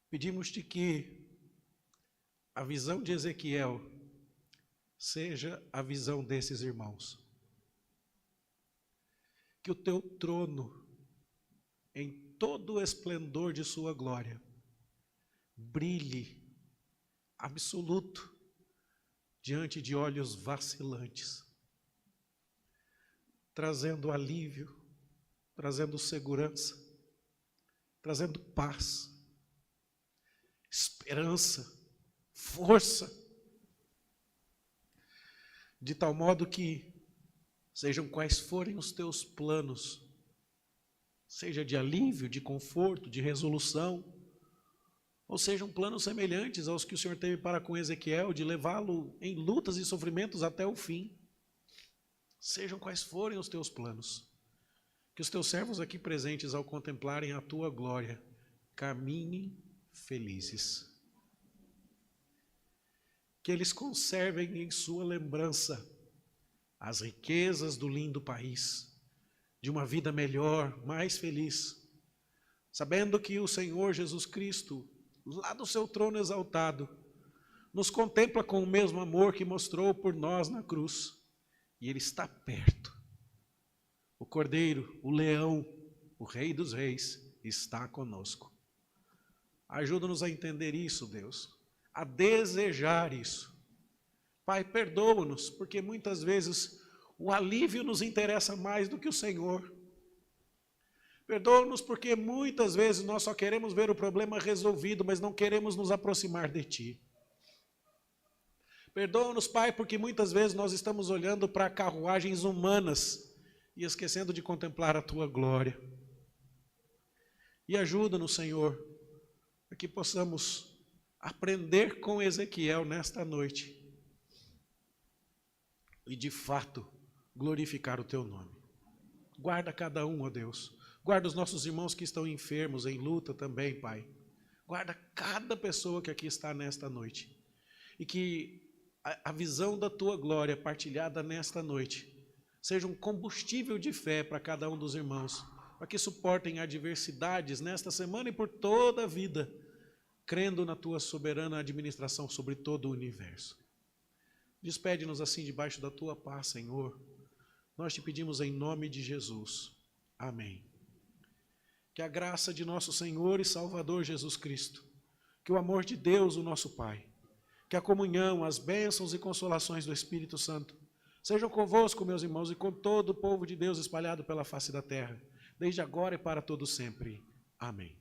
A: Pedimos-te que a visão de Ezequiel seja a visão desses irmãos. Que o teu trono, em todo o esplendor de sua glória, brilhe absoluto diante de olhos vacilantes, trazendo alívio, trazendo segurança, trazendo paz, esperança, força, de tal modo que, sejam quais forem os teus planos, seja de alívio, de conforto, de resolução, ou sejam planos semelhantes aos que o Senhor teve para com Ezequiel, de levá-lo em lutas e sofrimentos até o fim. Sejam quais forem os teus planos, que os teus servos aqui presentes, ao contemplarem a tua glória, caminhem felizes. Que eles conservem em sua lembrança as riquezas do lindo país, de uma vida melhor, mais feliz, sabendo que o Senhor Jesus Cristo, lá do seu trono exaltado, nos contempla com o mesmo amor que mostrou por nós na cruz, e Ele está perto. O Cordeiro, o Leão, o Rei dos Reis, está conosco. Ajuda-nos a entender isso, Deus, a desejar isso. Pai, perdoa-nos, porque muitas vezes o alívio nos interessa mais do que o Senhor. Perdoa-nos porque muitas vezes nós só queremos ver o problema resolvido, mas não queremos nos aproximar de Ti. Perdoa-nos, Pai, porque muitas vezes nós estamos olhando para carruagens humanas e esquecendo de contemplar a Tua glória. E ajuda-nos, Senhor, para que possamos aprender com Ezequiel nesta noite e, de fato, glorificar o Teu nome. Guarda cada um, ó Deus. Guarda os nossos irmãos que estão enfermos, em luta também, Pai. Guarda cada pessoa que aqui está nesta noite. E que a visão da Tua glória partilhada nesta noite seja um combustível de fé para cada um dos irmãos, para que suportem adversidades nesta semana e por toda a vida, crendo na Tua soberana administração sobre todo o universo. Despede-nos assim debaixo da Tua paz, Senhor. Nós te pedimos em nome de Jesus. Amém. Que a graça de nosso Senhor e Salvador Jesus Cristo, que o amor de Deus, o nosso Pai, que a comunhão, as bênçãos e consolações do Espírito Santo sejam convosco, meus irmãos, e com todo o povo de Deus espalhado pela face da terra, desde agora e para todo sempre. Amém.